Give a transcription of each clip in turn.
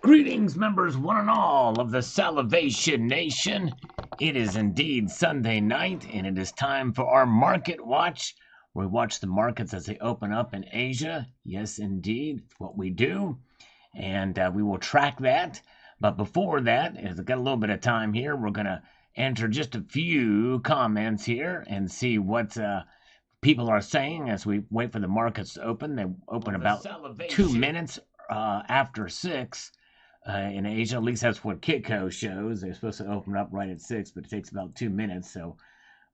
Greetings, members one and all of the Salivation Nation. It is indeed Sunday night, and it is time for our Market Watch. We watch the markets as they open up in Asia. Yes, indeed, it's what we do, and we will track that. But before that, as I've got a little bit of time here, we're going to enter just a few comments here and see what people are saying as we wait for the markets to open. They open about 2 minutes after 6. In Asia, at least that's what Kitco shows. They're supposed to open up right at 6, but it takes about 2 minutes. So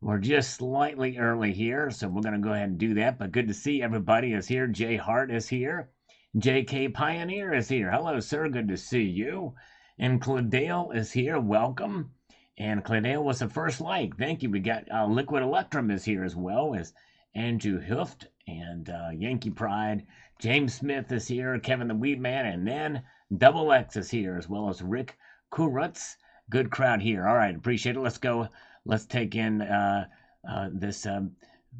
we're just slightly early here. So we're going to go ahead and do that. But good to see everybody is here. Jay Hart is here. JK Pioneer is here. Hello, sir. Good to see you. And Cladale is here. Welcome. And Cladale was the first like. Thank you. We got Liquid Electrum is here as well as Andrew Hooft and Yankee Pride. James Smith is here. Kevin the Weed Man. And then Double X is here, as well as Rick Kurutz. Good crowd here. All right, appreciate it. Let's go. Let's take in this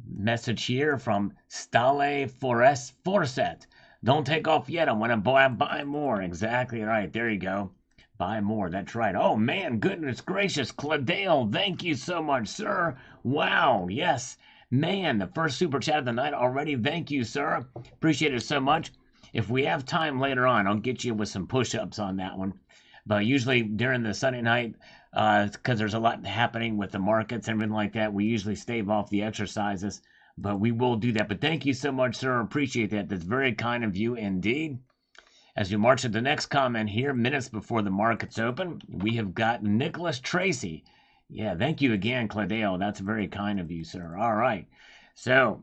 message here from Stale Forset. Don't take off yet. I want to buy more. Exactly right. There you go. Buy more. That's right. Oh, man. Goodness gracious. Cladale, thank you so much, sir. Wow. Yes. Man, the first super chat of the night already. Thank you, sir. Appreciate it so much. If we have time later on, I'll get you with some push-ups on that one. But usually during the Sunday night, because there's a lot happening with the markets and everything like that, we usually stave off the exercises. But we will do that. But thank you so much, sir. Appreciate that. That's very kind of you indeed. As we march to the next comment here, minutes before the markets open, we have got Nicholas Tracy. Yeah, thank you again, Cladale. That's very kind of you, sir. All right. So,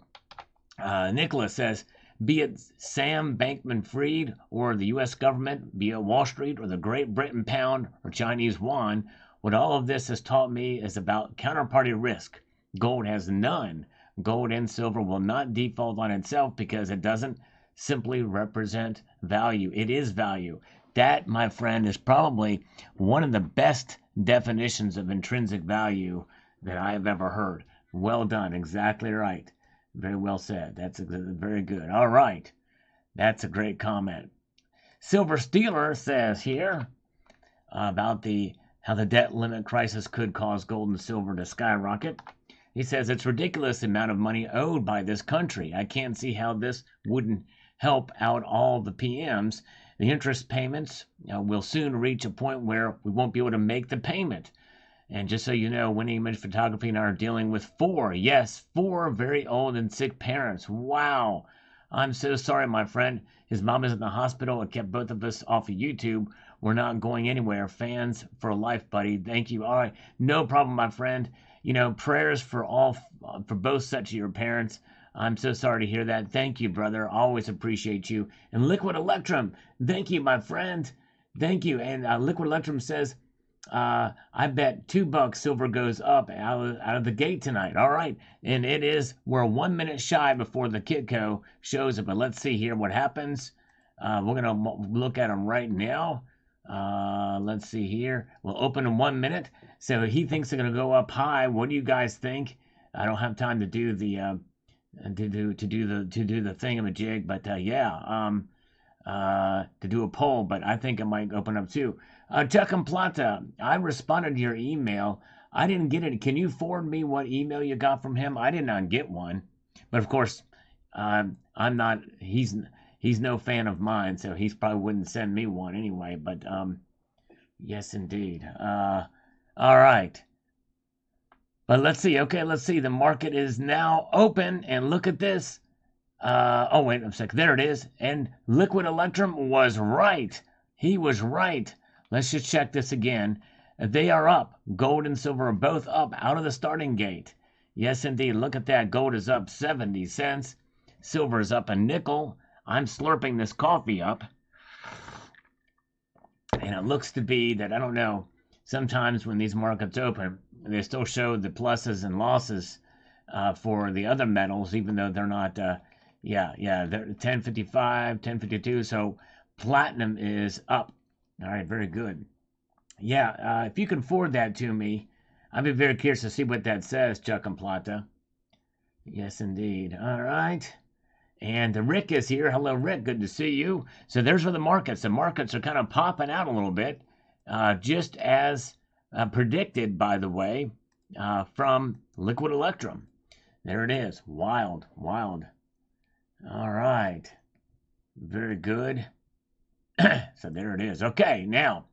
Nicholas says, be it Sam Bankman-Fried or the U.S. government, be it Wall Street or the Great Britain pound or Chinese yuan, what all of this has taught me is about counterparty risk. Gold has none. Gold and silver will not default on itself because it doesn't simply represent value. It is value. That, my friend, is probably one of the best definitions of intrinsic value that I have ever heard. Well done. Exactly right. Very well said. That's very good. All right. That's a great comment. Silver Stealer says here about how the debt limit crisis could cause gold and silver to skyrocket. He says it's ridiculous the amount of money owed by this country. I can't see how this wouldn't help out all the PMs. The interest payments will soon reach a point where we won't be able to make the payment. And just so you know, Winning Image Photography and I are dealing with 4 very old and sick parents. Wow. I'm so sorry, my friend. His mom is in the hospital. It kept both of us off of YouTube. We're not going anywhere. Fans for life, buddy. Thank you. All right. No problem, my friend. You know, prayers for both sets of your parents. I'm so sorry to hear that. Thank you, brother. Always appreciate you. And Liquid Electrum, thank you, my friend. Thank you. And Liquid Electrum says, I bet $2 silver goes up out of the gate tonight. All right. And we're 1 minute shy before the Kitco shows up. But let's see here what happens. We're going to look at them right now. Let's see here. We'll open in 1 minute. So he thinks they're going to go up high. What do you guys think? I don't have time to do the to do the thingamajig, but to do a poll, but I think it might open up too. Chuck and Plata, I responded to your email. I didn't get it. Can you forward me what email you got from him? I did not get one, but of course, I'm not. He's no fan of mine, so he probably wouldn't send me one anyway. But yes, indeed. All right. But let's see. Okay, let's see. The market is now open, and look at this. Oh, wait a second. There it is. And Liquid Electrum was right. He was right. Let's just check this again. They are up. Gold and silver are both up out of the starting gate. Yes, indeed. Look at that. Gold is up 70 cents. Silver is up a nickel. I'm slurping this coffee up. And it looks to be that, I don't know, sometimes when these markets open, they still show the pluses and losses for the other metals, even though they're not, they're 1055, 1052. So platinum is up. All right, very good. Yeah, if you can forward that to me, I'd be very curious to see what that says, Chuck and Plata. Yes, indeed. All right. And Rick is here. Hello, Rick. Good to see you. So there's where the markets. The markets are kind of popping out a little bit, just as predicted, by the way, from Liquid Electrum. There it is. Wild, wild. All right. Very good. So there it is. Okay, now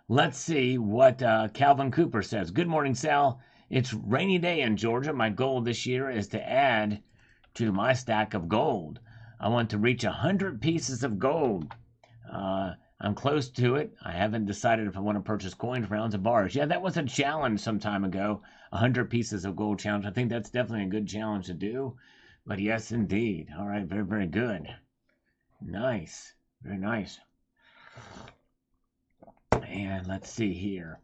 let's see what Calvin Cooper says. Good morning, Sal. It's rainy day in Georgia. My goal this year is to add to my stack of gold. I want to reach 100 pieces of gold. I'm close to it. I haven't decided if I want to purchase coins, rounds, or bars. Yeah, that was a challenge some time ago. 100 pieces of gold challenge. I think that's definitely a good challenge to do. But yes, indeed. All right, very, very good. Nice. Very nice. And let's see here.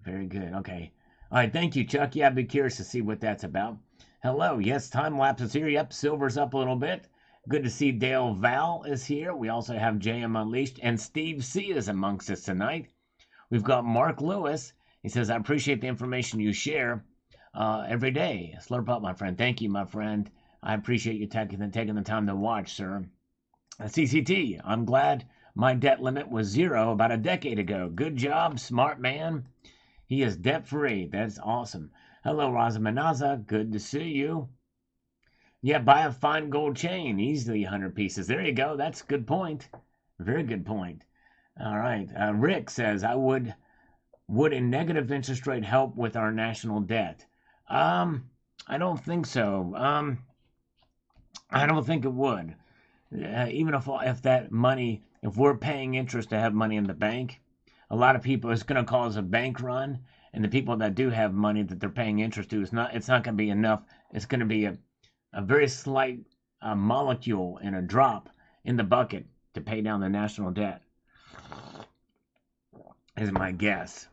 Very good. Okay. All right, thank you, Chuck. Yeah, I'd be curious to see what that's about. Hello. Yes, time lapse is here. Yep, silver's up a little bit. Good to see Dale Val is here. We also have JM Unleashed, and Steve C is amongst us tonight. We've got Mark Lewis. He says, I appreciate the information you share every day. Slurp up, my friend. Thank you, my friend. I appreciate you taking the time to watch, sir. CCT, I'm glad my debt limit was 0 about a decade ago. Good job, smart man. He is debt-free. That's awesome. Hello, Razamanaza. Good to see you. Yeah, buy a fine gold chain. Easily 100 pieces. There you go. That's a good point. Very good point. All right. Rick says, would a negative interest rate help with our national debt? I don't think so. I don't think it would. Even if that money, if we're paying interest to have money in the bank, a lot of people, it's going to cause a bank run, and the people that do have money that they're paying interest to, it's not going to be enough. It's going to be a very slight molecule and a drop in the bucket to pay down the national debt, is my guess.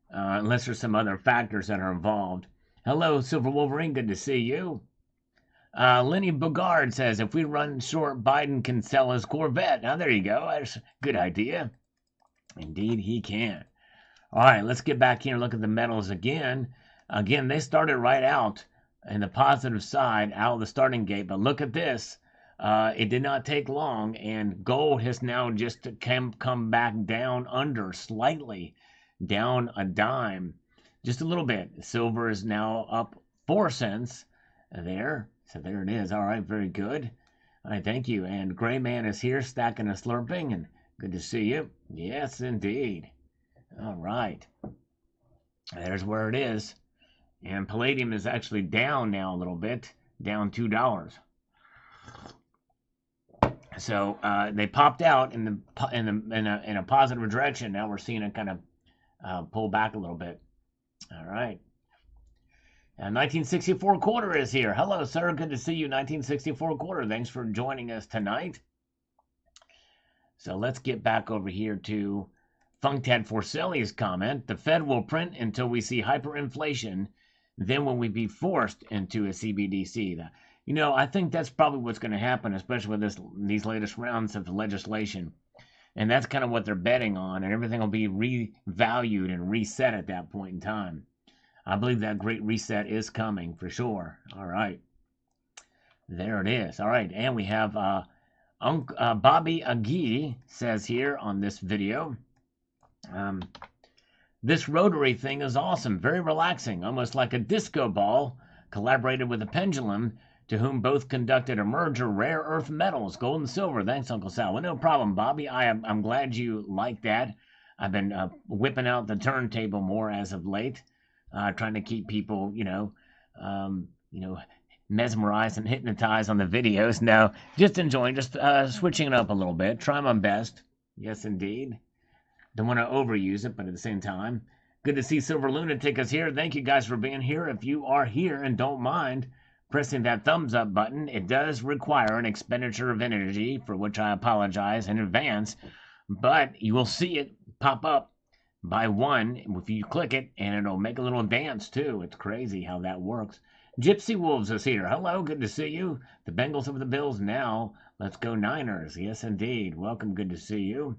Unless there's some other factors that are involved. Hello, Silver Wolverine. Good to see you. Lenny Bogard says, if we run short, Biden can sell his Corvette. Now, there you go. That's a good idea. Indeed, he can. All right, let's get back here and look at the metals again. Again, they started right out in the positive side, out of the starting gate. But look at this. It did not take long, and gold has now just come back down under slightly, down a dime, just a little bit. Silver is now up 4 cents there. So there it is. All right, very good. All right, thank you. And Gray Man is here, stacking and slurping, and good to see you. Yes, indeed. All right. There's where it is. And palladium is actually down now a little bit, down $2. So they popped out in a positive direction. Now we're seeing it kind of pull back a little bit. All right. 1964 quarter is here. Hello, sir. Good to see you, 1964 quarter. Thanks for joining us tonight. So let's get back over here to Funktad Forcelli's comment. The Fed will print until we see hyperinflation. Then will we be forced into a CBDC? You know, I think that's probably what's going to happen, especially with these latest rounds of legislation. And that's kind of what they're betting on, and everything will be revalued and reset at that point in time. I believe that great reset is coming for sure. All right. There it is. All right. And we have Bobby Agui says here on this video, this rotary thing is awesome. Very relaxing. Almost like a disco ball. Collaborated with a pendulum to whom both conducted a merger rare earth metals, gold and silver. Thanks, Uncle Sal. Well, no problem, Bobby. I'm glad you like that. I've been whipping out the turntable more as of late. Trying to keep people, mesmerized and hypnotized on the videos. No, just enjoying, just switching it up a little bit. Try my best. Yes, indeed. Don't want to overuse it, but at the same time, good to see Silver Lunatic is here. Thank you guys for being here. If you are here and don't mind pressing that thumbs up button, it does require an expenditure of energy, for which I apologize in advance, but you will see it pop up by one if you click it, and it'll make a little dance too. It's crazy how that works. Gypsy Wolves is here. Hello, good to see you. The Bengals over the Bills now. Let's go Niners. Yes, indeed. Welcome, good to see you.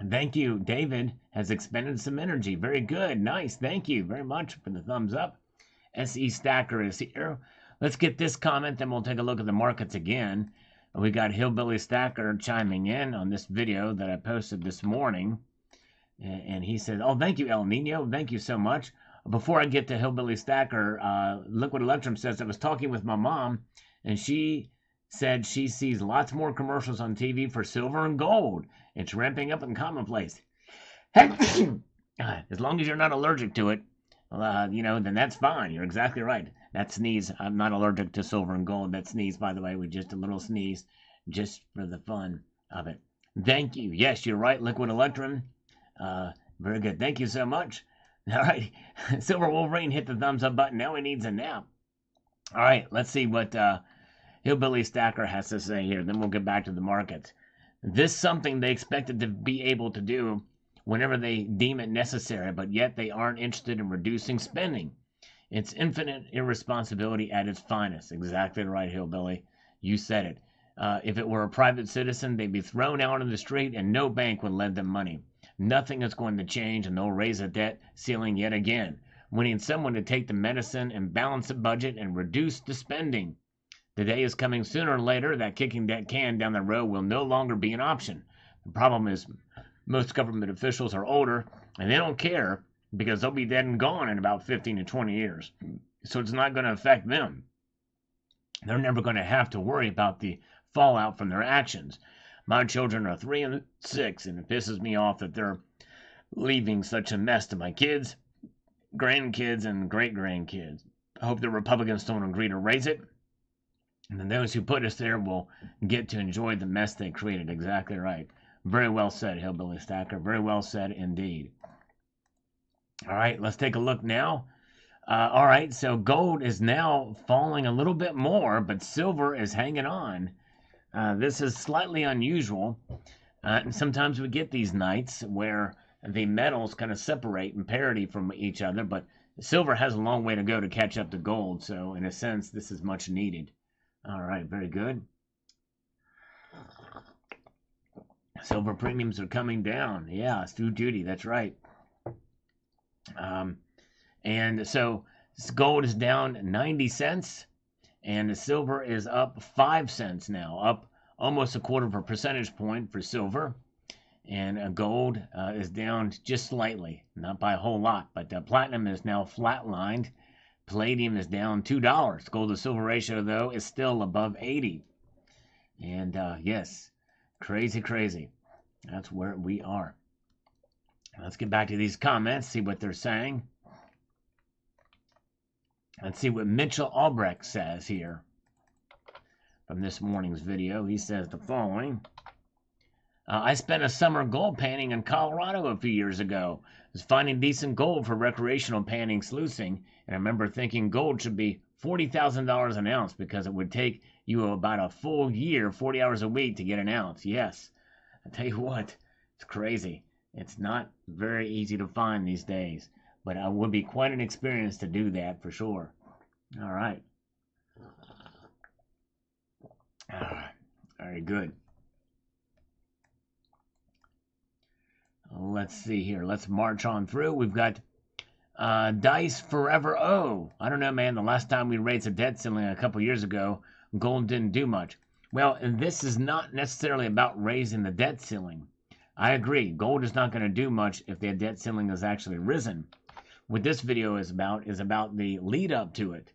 Thank you. David has expended some energy. Very good. Nice. Thank you very much for the thumbs up. SE Stacker is here. Let's get this comment, then we'll take a look at the markets again. We got Hillbilly Stacker chiming in on this video that I posted this morning. And he said, oh, thank you, El Nino. Thank you so much. Before I get to Hillbilly Stacker, Liquid Electrum says, I was talking with my mom, and she said she sees lots more commercials on TV for silver and gold. It's ramping up in commonplace. As long as you're not allergic to it, then that's fine. You're exactly right. That sneeze, I'm not allergic to silver and gold. That sneeze, by the way, was just a little sneeze, just for the fun of it. Thank you. Yes, you're right, Liquid Electrum. Very good. Thank you so much. All right. Silver Wolverine hit the thumbs up button. Now he needs a nap. All right. Let's see what Hillbilly Stacker has to say here. Then we'll get back to the markets. This is something they expected to be able to do whenever they deem it necessary, but yet they aren't interested in reducing spending. It's infinite irresponsibility at its finest. Exactly right, Hillbilly. You said it. If it were a private citizen, they'd be thrown out in the street and no bank would lend them money. Nothing is going to change, and they'll raise a debt ceiling yet again. We need someone to take the medicine and balance the budget and reduce the spending. The day is coming sooner or later that kicking that can down the road will no longer be an option. The problem is most government officials are older, and they don't care because they'll be dead and gone in about 15 to 20 years. So it's not going to affect them. They're never going to have to worry about the fallout from their actions. My children are 3 and 6, and it pisses me off that they're leaving such a mess to my kids, grandkids, and great-grandkids. I hope the Republicans don't agree to raise it, and then those who put us there will get to enjoy the mess they created. Exactly right. Very well said, Hillbilly Stacker. Very well said indeed. All right, let's take a look now. All right, so gold is now falling a little bit more, but silver is hanging on. This is slightly unusual. And sometimes we get these nights where the metals kind of separate in parity from each other, but silver has a long way to go to catch up to gold. So in a sense, this is much needed. All right, very good. Silver premiums are coming down. Yeah, through duty. That's right. And so gold is down 90 cents. And the silver is up 5 cents now, up almost a quarter of a percentage point for silver. And gold is down just slightly, not by a whole lot. But platinum is now flatlined. Palladium is down $2. Gold to silver ratio, though, is still above 80. And yes, crazy, crazy. That's where we are. Let's get back to these comments, see what they're saying. Let's see what Mitchell Albrecht says here from this morning's video. He says the following. I spent a summer gold panning in Colorado a few years ago. I was finding decent gold for recreational panning sluicing, and I remember thinking gold should be $40,000 an ounce because it would take you about a full year, 40 hours a week to get an ounce. Yes, I tell you what, it's crazy. It's not very easy to find these days. But it would be quite an experience to do that for sure. All right. Very good. Let's see here. Let's march on through. We've got Dice Forever O. I don't know, man. The last time we raised a debt ceiling a couple years ago, gold didn't do much. Well, and this is not necessarily about raising the debt ceiling. I agree. Gold is not going to do much if the debt ceiling has actually risen. What this video is about the lead up to it,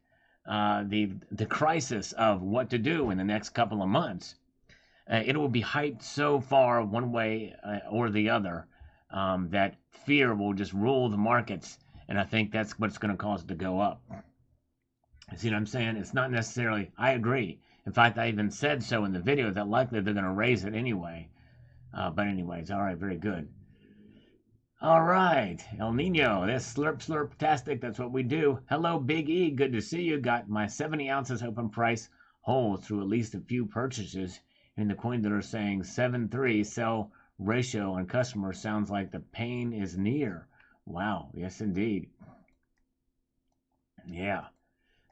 the crisis of what to do in the next couple of months. It will be hyped so far one way or the other that fear will just rule the markets, and I think that's what's going to cause it to go up. See what I'm saying? It's not necessarily. I agree. In fact, I even said so in the video that likely they're going to raise it anyway. But anyways, all right, very good. All right, El Nino, that's slurp-tastic. That's what we do. Hello, Big E. Good to see you. Got my 70 ounces open price hold through at least a few purchases. In the coin that are saying 7-3 sell ratio on customer sounds like the pain is near. Wow, yes, indeed. Yeah,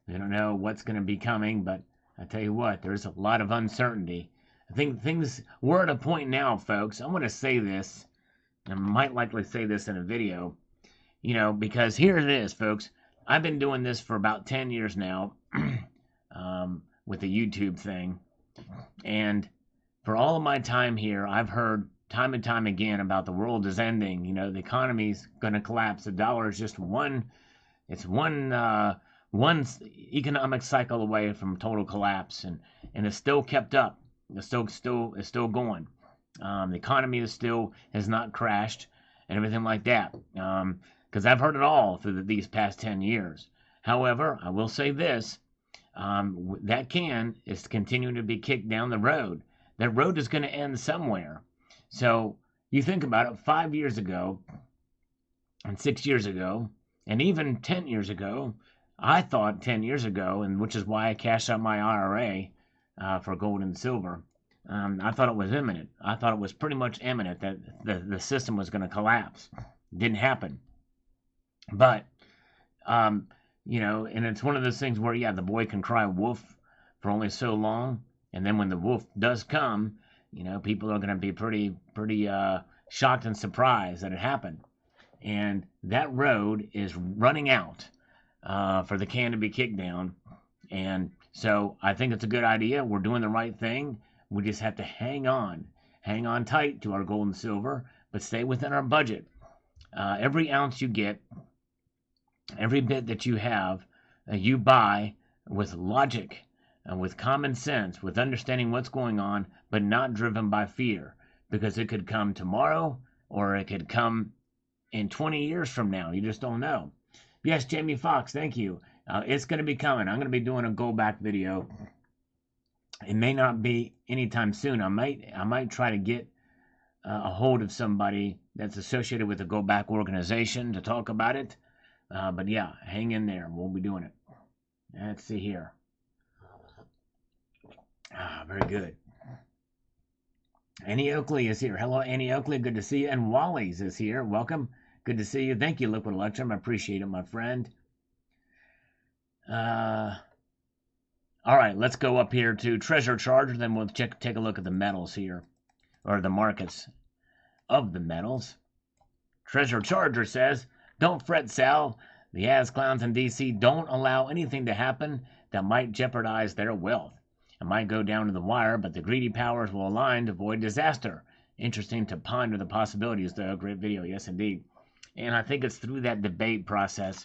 I don't know what's going to be coming, but I tell you what, there's a lot of uncertainty. I think we're at a point now, folks. I want to say this. I might likely say this in a video, because here it is, folks. I've been doing this for about 10 years now. with the YouTube thing. And for all of my time here, I've heard time and time again about the world is ending. You know, the economy's going to collapse. The dollar is just one. It's one economic cycle away from total collapse, and it's still kept up. It's still going. The economy has not crashed and everything like that. Because I've heard it all through these past 10 years. However, I will say this: that can is continuing to be kicked down the road. That road is going to end somewhere. So you think about it, 5 years ago, and 6 years ago, and even 10 years ago, I thought 10 years ago, and which is why I cashed out my IRA for gold and silver. I thought it was imminent. I thought it was pretty much imminent that the system was going to collapse. It didn't happen. But, you know, and it's one of those things where, yeah, the boy can cry wolf for only so long. And then when the wolf does come, you know, people are going to be pretty shocked and surprised that it happened. And that road is running out for the can to be kicked down. And so I think it's a good idea. We're doing the right thing. We just have to hang on tight to our gold and silver, but stay within our budget. Every ounce you get, every bit that you have, you buy with logic, with common sense, with understanding what's going on, but not driven by fear, because it could come tomorrow or it could come in 20 years from now. You just don't know. Yes, Jamie Foxx, thank you. It's going to be coming. I'm going to be doing a go back video. It may not be anytime soon. I might try to get a hold of somebody that's associated with the Go Back organization to talk about it. But yeah, hang in there. We'll be doing it. Let's see here. Very good. Annie Oakley is here. Hello, Annie Oakley. Good to see you. And Wally's is here. Welcome. Good to see you. Thank you, Liquid Electrum. I appreciate it, my friend. All right, let's go up here to Treasure Charger. Then we'll take a look at the metals here, or the markets of the metals. Treasure Charger says, "Don't fret, Sal. The ass clowns in D.C. don't allow anything to happen that might jeopardize their wealth. It might go down to the wire, but the greedy powers will align to avoid disaster. Interesting to ponder the possibilities, though. Great video. Yes, indeed." And I think it's through that debate process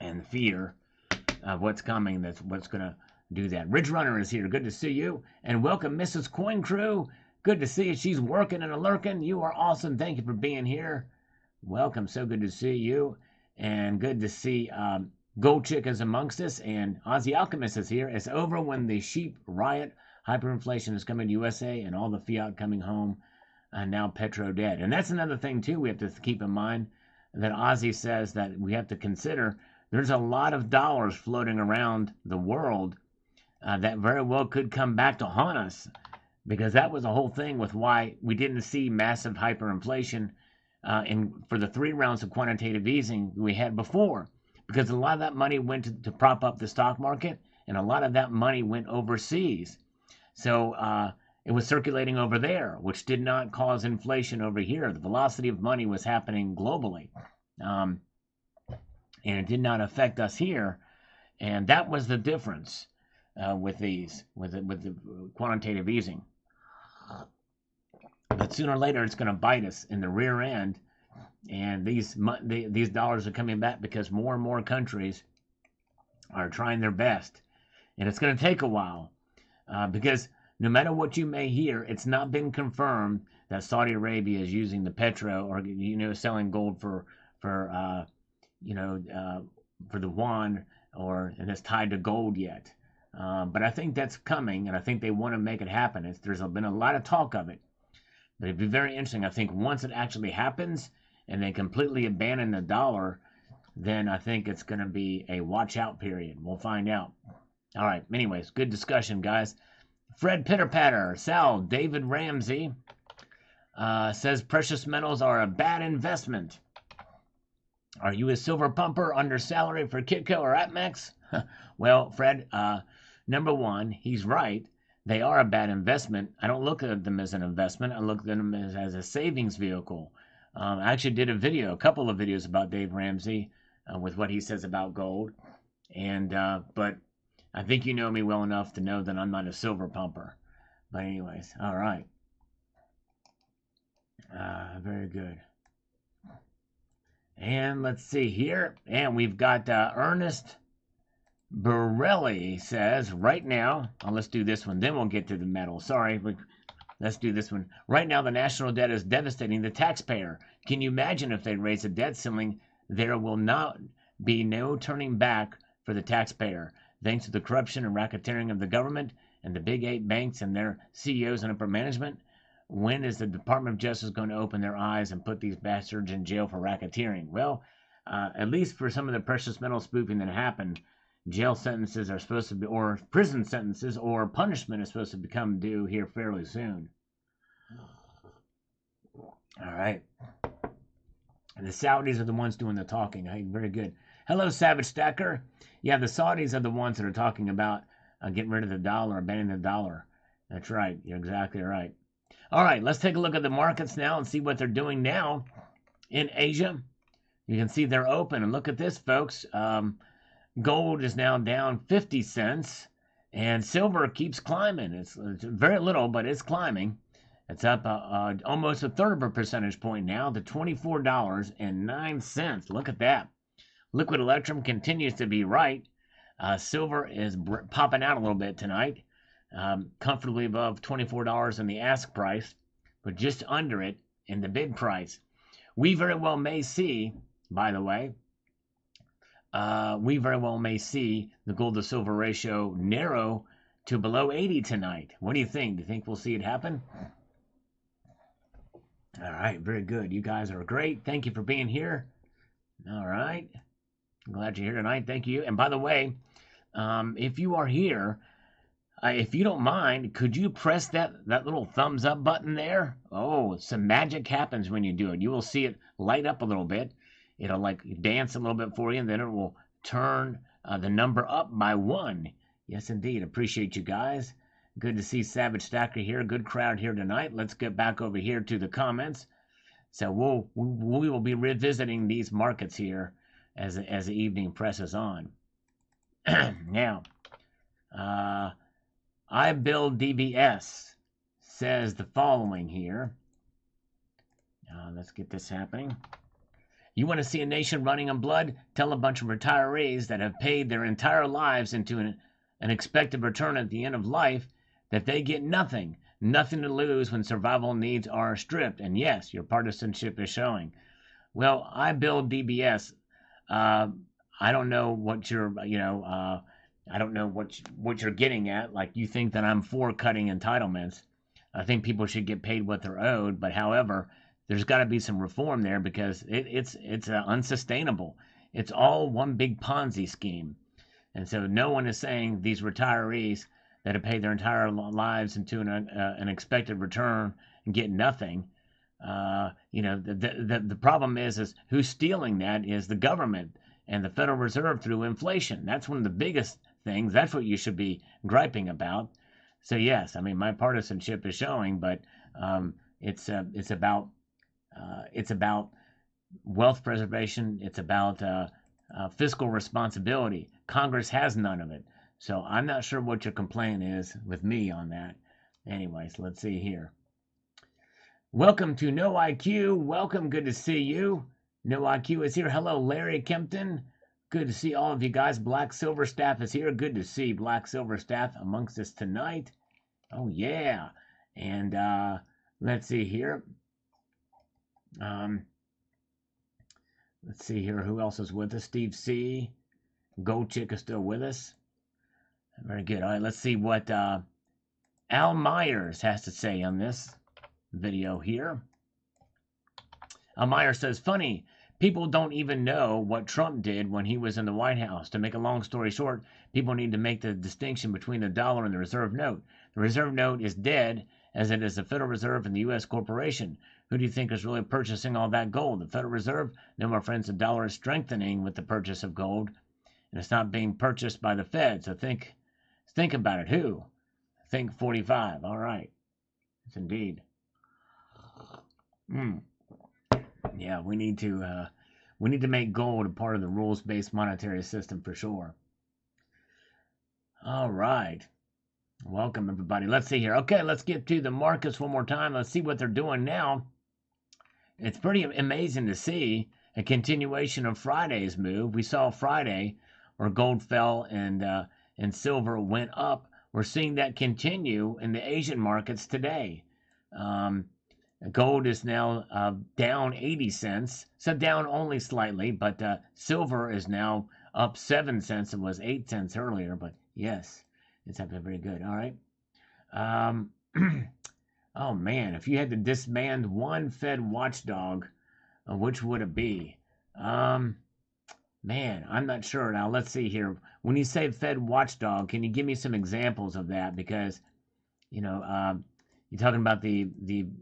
and fear of what's coming that's what's going to do that. Ridge Runner is here. Good to see you. And welcome, Mrs. Coin Crew. Good to see you. She's working and lurking. You are awesome. Thank you for being here. Welcome. So good to see you. And good to see Gold Chick is amongst us. And Aussie Alchemist is here. It's over when the sheep riot. Hyperinflation is coming to USA and all the fiat coming home. And now petro dead. And that's another thing, too, we have to keep in mind that Ozzy says that we have to consider. There's a lot of dollars floating around the world that very well could come back to haunt us, because that was the whole thing with why we didn't see massive hyperinflation for the 3 rounds of quantitative easing we had before, because a lot of that money went to prop up the stock market, and a lot of that money went overseas. So it was circulating over there, which did not cause inflation over here. The velocity of money was happening globally, and it did not affect us here. And that was the difference with the quantitative easing. But sooner or later, it's going to bite us in the rear end, and these dollars are coming back because more and more countries are trying their best, and it's going to take a while because no matter what you may hear, it's not been confirmed that Saudi Arabia is using the petro or selling gold for the yuan and it's tied to gold yet. But I think that's coming, and I think they want to make it happen. There's been a lot of talk of it, but it'd be very interesting. I think once it actually happens and they completely abandon the dollar, then I think it's going to be a watch out period. We'll find out. All right. Anyways, good discussion, guys. Fred Pitterpatter, Sal, David Ramsey says precious metals are a bad investment. Are you a silver pumper under salary for Kitco or APMEX? Well, Fred, number one, he's right. They are a bad investment. I don't look at them as an investment. I look at them as a savings vehicle. I actually did a couple of videos about Dave Ramsey with what he says about gold. And but I think you know me well enough to know that I'm not a silver pumper. But anyways, all right. Very good. And let's see here. And we've got Ernest Borelli says right now. Let's do this one. Then we'll get to the metal. Sorry. Let's do this one. Right now, the national debt is devastating the taxpayer. Can you imagine if they raise the debt ceiling? There will not be no turning back for the taxpayer. Thanks to the corruption and racketeering of the government and the big 8 banks and their CEOs and upper management. When is the Department of Justice going to open their eyes and put these bastards in jail for racketeering? Well, at least for some of the precious metal spoofing that happened, jail sentences are supposed to be, or prison sentences, or punishment is supposed to become due here fairly soon. All right. And the Saudis are the ones doing the talking. Hey, very good. Hello, Savage Stacker. Yeah, the Saudis are the ones that are talking about getting rid of the dollar, abandoning the dollar. That's right. You're exactly right. All right, let's take a look at the markets now and see what they're doing now in Asia. You can see they're open. And look at this, folks. Gold is now down 50 cents. And silver keeps climbing. It's very little, but it's climbing. It's up almost a third of a percentage point now to $24.09. Look at that. Liquid Electrum continues to be right. Silver is popping out a little bit tonight. Comfortably above $24 in the ask price, but just under it in the bid price. We very well may see, by the way, the gold to silver ratio narrow to below 80 tonight. What do you think? Do you think we'll see it happen? All right, very good. You guys are great. Thank you for being here. All right. I'm glad you're here tonight. Thank you. And by the way, if you are here, if you don't mind, could you press that little thumbs up button there? Oh, some magic happens when you do it. You will see it light up a little bit. It'll like dance a little bit for you, and then it will turn the number up by 1. Yes, indeed. Appreciate you guys. Good to see Savage Stacker here. Good crowd here tonight. Let's get back over here to the comments. So we will be revisiting these markets here as the evening presses on. Now, I Build DBS says the following here. Let's get this happening. You want to see a nation running on blood? Tell a bunch of retirees that have paid their entire lives into an expected return at the end of life that they get nothing to lose when survival needs are stripped. And yes, your partisanship is showing. Well, I Build DBS. I don't know what you're, I don't know what you're getting at. Like, you think that I'm for cutting entitlements. I think people should get paid what they're owed. But however, there's got to be some reform there because it's unsustainable. It's all one big Ponzi scheme. And so no one is saying these retirees that have paid their entire lives into an expected return and get nothing. The problem is who's stealing that is the government and the Federal Reserve through inflation. That's one of the biggest things. That's what you should be griping about. So yes, I mean, my partisanship is showing, but it's about wealth preservation. It's about fiscal responsibility. Congress has none of it. So I'm not sure what your complaint is with me on that. Anyways, let's see here. Welcome to No IQ. Welcome. Good to see you. No IQ is here. Hello, Larry Kempton. Good to see all of you guys. Black Silver Staff is here. Good to see Black Silver Staff amongst us tonight. Oh, yeah. And let's see here. Let's see here. Who else is with us? Steve C. Gold Chick is still with us. Very good. All right, let's see what Al Myers has to say on this video here. Al Myers says, funny, people don't even know what Trump did when he was in the White House. To make a long story short, people need to make the distinction between the dollar and the reserve note. The reserve note is dead, as it is the Federal Reserve and the U.S. corporation. Who do you think is really purchasing all that gold? The Federal Reserve? No, my friends, the dollar is strengthening with the purchase of gold, and it's not being purchased by the Fed. So think about it. Who? Think 45. All right. Yes, indeed. Yeah, we need to make gold a part of the rules-based monetary system for sure. All right. Welcome, everybody. Let's see here. Okay, let's get to the markets one more time. Let's see what they're doing now. It's pretty amazing to see a continuation of Friday's move. We saw Friday where gold fell and silver went up. We're seeing that continue in the Asian markets today. Um, Gold is now down 80 cents, so down only slightly, but silver is now up 7 cents. It was 8 cents earlier, but yes, it's happening very good. All right. Um, oh man, if you had to disband one Fed watchdog, which would it be? Um, Man, I'm not sure. Now, let's see here. When you say Fed watchdog, can you give me some examples of that? Because you know, you're talking about the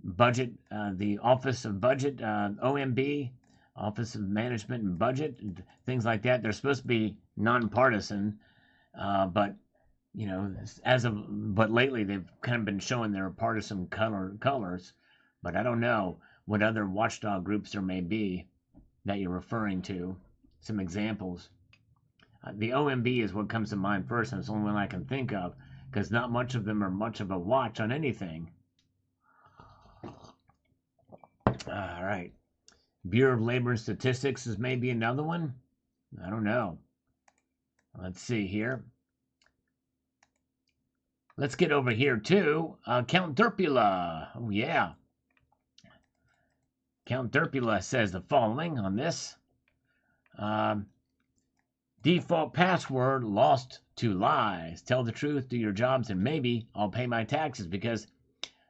budget, the Office of Budget, OMB, Office of Management and Budget, and things like that. They're supposed to be nonpartisan, but you know, but lately they've kind of been showing their partisan colors. But I don't know what other watchdog groups there may be that you're referring to. Some examples. The OMB is what comes to mind first, and it's the only one I can think of because not much of them are much of a watch on anything. All right. Bureau of Labor and Statistics is maybe another one. I don't know. Let's see here. Let's get over here to Count Derpula. Oh, yeah. Count Derpula says the following on this. Default password lost to lies. Tell the truth, do your jobs, and maybe I'll pay my taxes because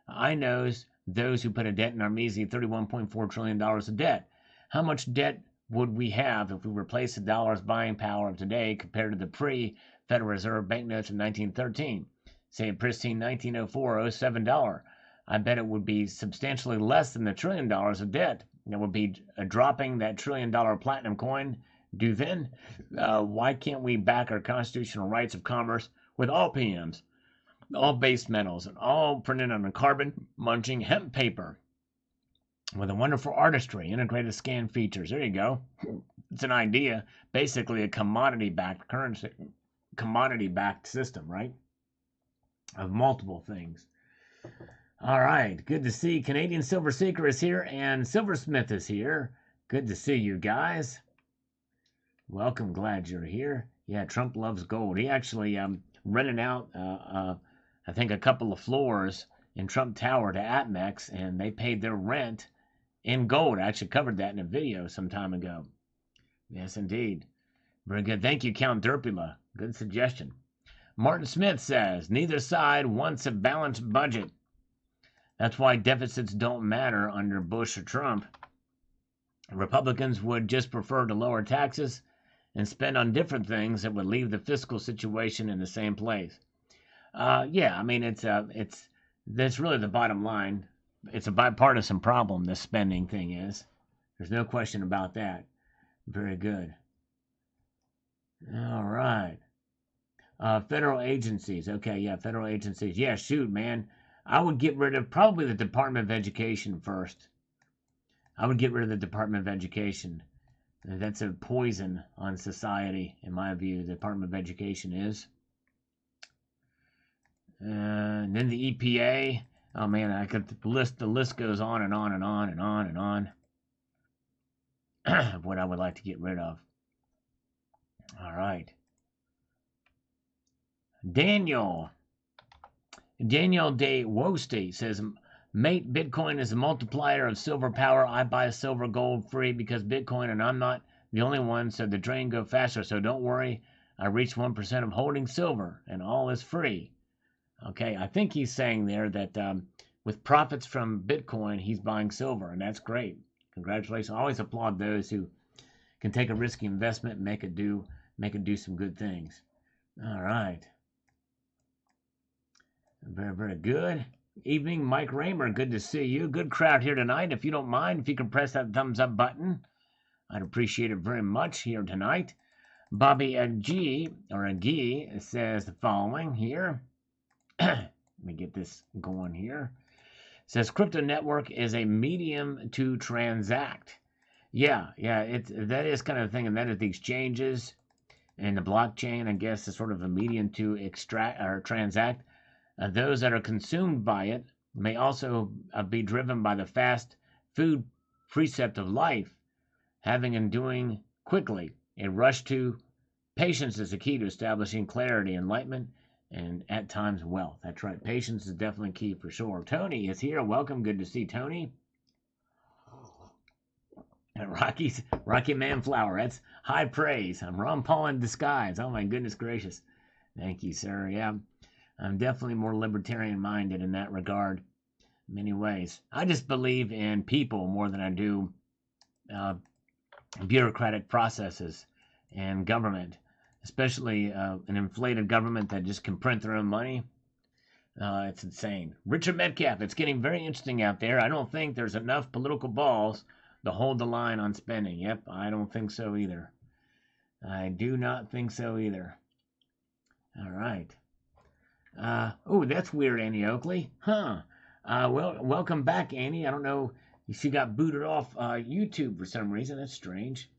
I knows those who put a debt in our measly $31.4 trillion of debt. How much debt would we have if we replaced the dollar's buying power of today compared to the pre-Federal Reserve banknotes of 1913? Say a pristine 1904 07 dollar. I bet it would be substantially less than the $1 trillion of debt that would be dropping that $1 trillion platinum coin due then. Why can't we back our constitutional rights of commerce with all PMs, all base metals, and all printed on a carbon-munching hemp paper with a wonderful artistry, integrated scan features? There you go. It's an idea. Basically a commodity-backed currency, commodity-backed system, right? Of multiple things. All right. Good to see Canadian Silver Seeker is here and Silversmith is here. Good to see you guys. Welcome. Glad you're here. Yeah, Trump loves gold. He actually rented out, I think, a couple of floors in Trump Tower to APMEX, and they paid their rent in gold. I actually covered that in a video some time ago. Yes, indeed. Very good. Thank you, Count Derpula. Good suggestion. Martin Smith says, neither side wants a balanced budget. That's why deficits don't matter under Bush or Trump. Republicans would just prefer to lower taxes and spend on different things that would leave the fiscal situation in the same place. Yeah, I mean, that's really the bottom line. It's a bipartisan problem, this spending thing is. There's no question about that. Very good. All right. Federal agencies. Okay, yeah, federal agencies. Yeah, shoot, man. I would get rid of probably the Department of Education first. I would get rid of the Department of Education. That's a poison on society, in my view. The Department of Education is. And then the EPA. Oh man, the list goes on and on and on and on and on of what I would like to get rid of. All right. Daniel De Woste says, mate, Bitcoin is a multiplier of silver power. I buy silver gold free because Bitcoin, and I'm not the only one, so the drain go faster. So don't worry. I reached 1% of holding silver, and all is free. Okay, I think he's saying there that with profits from Bitcoin, he's buying silver, and that's great. Congratulations. I always applaud those who can take a risky investment and make it do some good things. All right. Very, very good. Evening, Mike Raymer. Good to see you. Good crowd here tonight. If you don't mind, if you can press that thumbs up button, I'd appreciate it very much here tonight. Bobby Agi says the following here. Let me get this going here. Says crypto network is a medium to transact. Yeah, that is kind of the thing, and that is the exchanges And the blockchain, I guess, is sort of a medium to extract or transact. Those that are consumed by it may also be driven by the fast food precept of life, having and doing quickly. A rush to patience is the key to establishing clarity, enlightenment, and at times wealth. That's right. Patience is definitely key for sure. Tony is here. Welcome. Good to see Tony. Rocky Man Flower. That's high praise. I'm Ron Paul in disguise. Oh my goodness gracious. Thank you, sir. Yeah. I'm definitely more libertarian minded in that regard. In many ways. I just believe in people more than I do bureaucratic processes and government, especially an inflated government that just can print their own money. It's insane. Richard Metcalf, it's getting very interesting out there. I don't think there's enough political balls to hold the line on spending. Yep, I don't think so either. I do not think so either. All right. Oh, that's weird, Annie Oakley. Huh. Well, welcome back, Annie. I don't know. She got booted off YouTube for some reason. That's strange.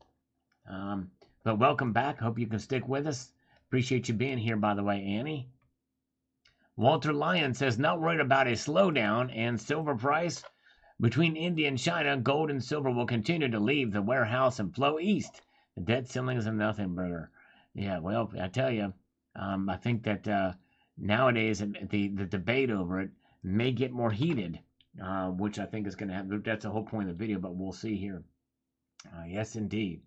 But welcome back. Hope you can stick with us. Appreciate you being here, by the way, Annie. Walter Lyon says, not worried about a slowdown and silver price. Between India and China, gold and silver will continue to leave the warehouse and flow east. The debt ceiling is a nothing burger. Yeah, well, I tell you, I think that nowadays the debate over it may get more heated, which I think is going to happen. That's the whole point of the video, but we'll see here. Yes, indeed.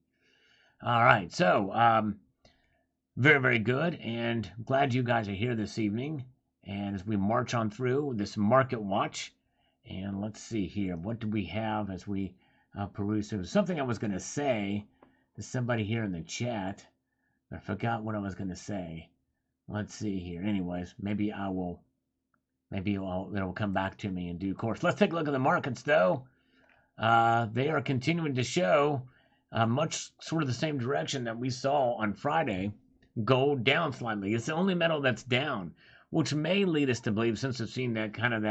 All right, so very, very good, and glad you guys are here this evening. And as we march on through this market watch, and let's see here, what do we have as we peruse? There was something I was going to say to somebody here in the chat. I forgot what I was going to say. Let's see here. Anyways, maybe it'll come back to me in due course. Let's take a look at the markets, though. They are continuing to show much sort of the same direction that we saw on Friday. Gold down slightly. It's the only metal that's down, which may lead us to believe, since we've seen that kind of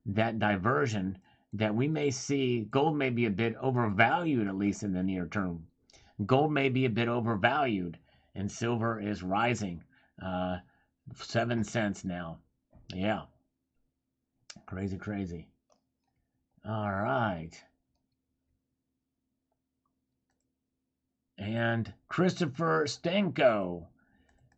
that diversion, that we may see gold may be a bit overvalued, at least in the near term. Gold may be a bit overvalued, and silver is rising. 7 cents now. Yeah. Crazy, crazy. All right. And Christopher Stanko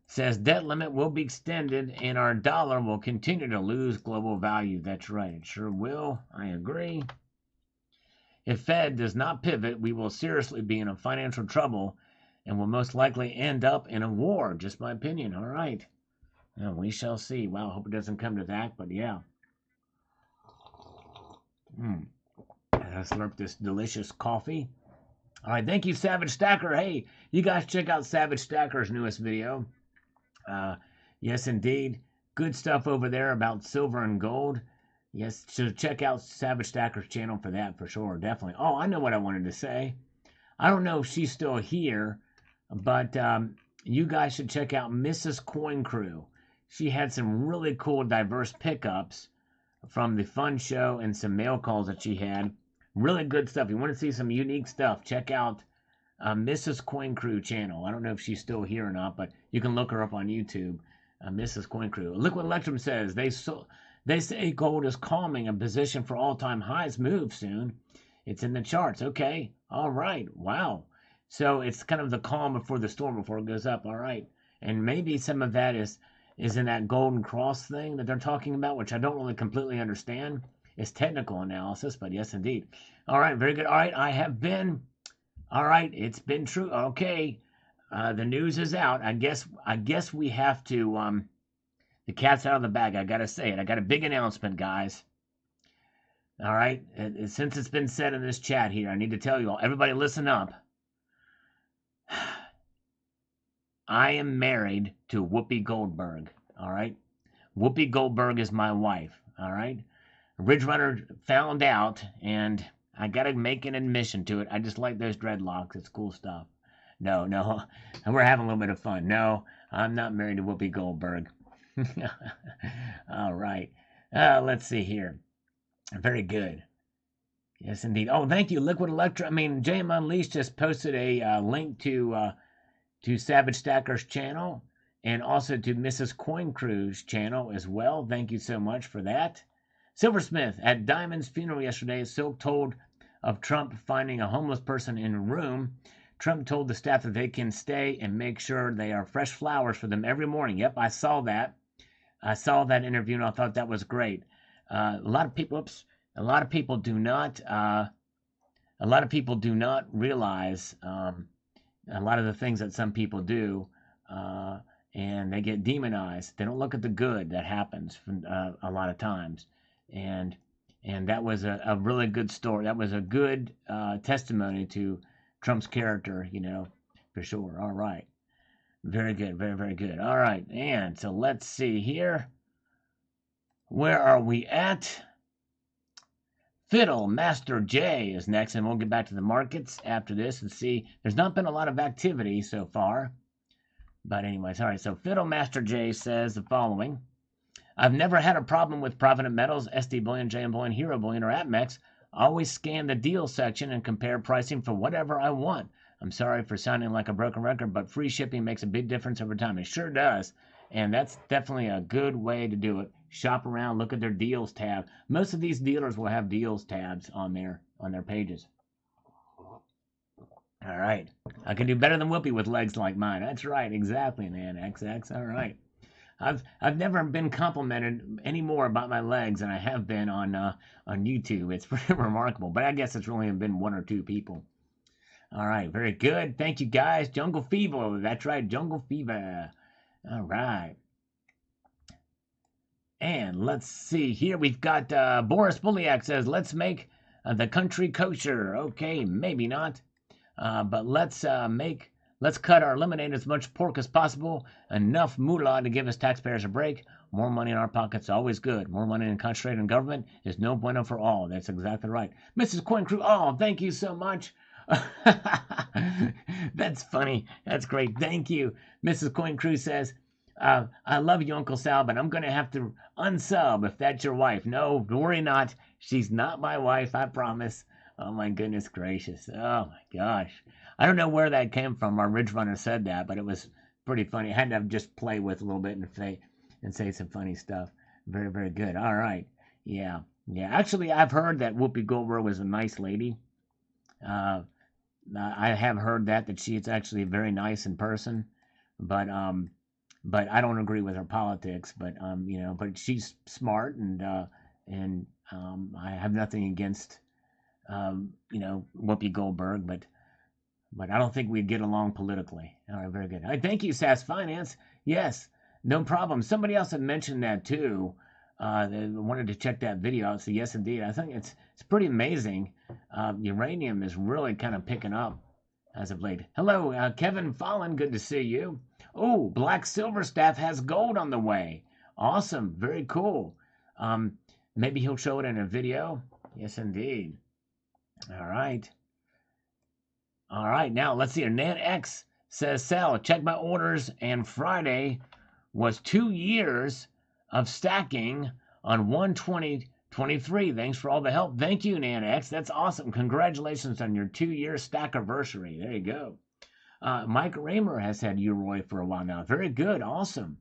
says debt limit will be extended and our dollar will continue to lose global value. That's right. It sure will. I agree. If Fed does not pivot, we will seriously be in a financial trouble and will most likely end up in a war. Just my opinion. All right. Well, we shall see. Wow, hope it doesn't come to that, but yeah. I slurp this delicious coffee. All right, thank you, Savage Stacker. Hey, you guys check out Savage Stacker's newest video. Yes, indeed. Good stuff over there about silver and gold. Yes, so check out Savage Stacker's channel for that, for sure, definitely. Oh, I know what I wanted to say. I don't know if she's still here, but you guys should check out Mrs. Coin Crew. She had some really cool, diverse pickups from the fun show and some mail calls that she had. Really good stuff. You want to see some unique stuff, check out Mrs. Coin Crew channel. I don't know if she's still here or not, but you can look her up on YouTube. Mrs. Coin Crew. Liquid Electrum says, they say gold is calming, a position for all-time highs move soon. It's in the charts. Okay. All right. Wow. So it's kind of the calm before the storm, before it goes up. All right. And maybe some of that is in that golden cross thing that they're talking about, which I don't really completely understand. It's technical analysis, but yes, indeed. All right, very good. All right, all right, it's been true. Okay, the news is out. I guess we have to, the cat's out of the bag. I got to say it. I got a big announcement, guys. All right, since it's been said in this chat here, I need to tell you all, everybody listen up. I am married to Whoopi Goldberg, all right? Whoopi Goldberg is my wife, all right? Ridge Runner found out, and I got to make an admission to it. I just like those dreadlocks. It's cool stuff. No, we're having a little bit of fun. No, I'm not married to Whoopi Goldberg. All right. Let's see here. Very good. Yes, indeed. Oh, thank you, Liquid Electrum. I mean, JM Unleashed just posted a link to to Savage Stacker's channel, and also to Mrs. Coin Crew's channel as well. Thank you so much for that. Silversmith, at Diamond's funeral yesterday, Silk told of Trump finding a homeless person in a room. Trump told the staff that they can stay and make sure they are fresh flowers for them every morning. Yep, I saw that. I saw that interview and I thought that was great. A lot of people do not realize a lot of the things that some people do, and they get demonized. They don't look at the good that happens from, a lot of times, and that was a really good story. That was a good testimony to Trump's character, for sure. All right. Very good. Very, very good. All right. And so let's see here. Where are we at? Fiddle Master J is next, and we'll get back to the markets after this and see. There's not been a lot of activity so far. But anyways, all right. So Fiddle Master J says the following. I've never had a problem with Provident Metals, SD Bullion, JM Bullion, Hero Bullion, or APMEX. I always scan the deal section and compare pricing for whatever I want. I'm sorry for sounding like a broken record, but free shipping makes a big difference over time. It sure does. And that's definitely a good way to do it. Shop around, look at their deals tab. Most of these dealers will have deals tabs on their pages. All right. I can do better than Whoopi with legs like mine. That's right. Exactly, man. XX. All right. I've never been complimented any more about my legs than I have been on YouTube. It's pretty remarkable. But I guess it's really been one or two people. All right, very good. Thank you, guys. Jungle Fever. That's right, Jungle Fever. All right. And let's see here. We've got Boris Buliak says, let's make the country kosher. Okay, maybe not. But let's cut or eliminate as much pork as possible. Enough moolah to give us taxpayers a break. More money in our pockets is always good. More money concentrated in government is no bueno for all. That's exactly right. Mrs. Coin Crew, oh, thank you so much. That's funny. That's great. Thank you. Mrs. Coin Crew says, I love you, Uncle Sal, but I'm going to have to unsub if that's your wife. No, worry not. She's not my wife, I promise. Oh, my goodness gracious. Oh, my gosh. I don't know where that came from. Our Ridge Runner said that, but it was pretty funny. I had to just play with a little bit and say some funny stuff. Very, very good. All right. Yeah. Yeah. Actually, I've heard that Whoopi Goldberg was a nice lady. I have heard that she is actually very nice in person, but I don't agree with her politics. But but she's smart, and I have nothing against Whoopi Goldberg, but I don't think we'd get along politically. All right, very good. All right, thank you, SAS Finance. Yes, no problem. Somebody else had mentioned that too. They wanted to check that video out. So yes, indeed, I think it's pretty amazing. Uranium is really kind of picking up as of late. Hello, Kevin Fallon. Good to see you. Oh, Black Silver Staff has gold on the way. Awesome. Very cool. Maybe he'll show it in a video. Yes, indeed. All right. All right. Now, let's see. Nan X says, Sal, check my orders, and Friday was 2 years of stacking on 1/20/23. Thanks for all the help. Thank you, Nan X. That's awesome. Congratulations on your 2-year stack anniversary. There you go. Mike Raymer has had Uroi for a while now. Very good. Awesome.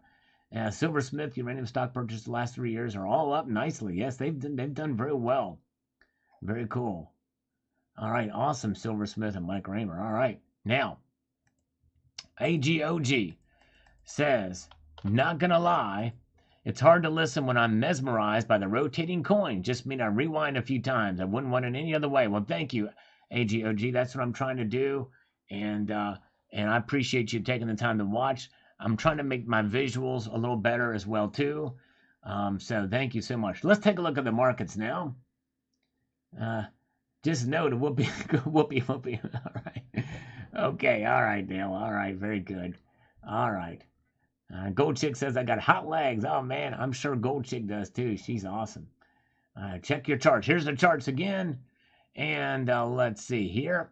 Silversmith, uranium stock purchases the last 3 years are all up nicely. Yes, they've done very well. Very cool. All right. Awesome, Silversmith and Mike Raymer. All right. Now, AGOG says, not going to lie, it's hard to listen when I'm mesmerized by the rotating coin. Just mean I rewind a few times. I wouldn't want it any other way. Well, thank you, AGOG. That's what I'm trying to do. And I appreciate you taking the time to watch. I'm trying to make my visuals a little better as well, too. So thank you so much. Let's take a look at the markets now. Just note whoopee. All right. Okay. All right, Dale. All right. Very good. All right. Gold Chick says, I got hot legs. Oh, man, I'm sure Gold Chick does, too. She's awesome. Check your charts. Here's the charts again. And let's see here.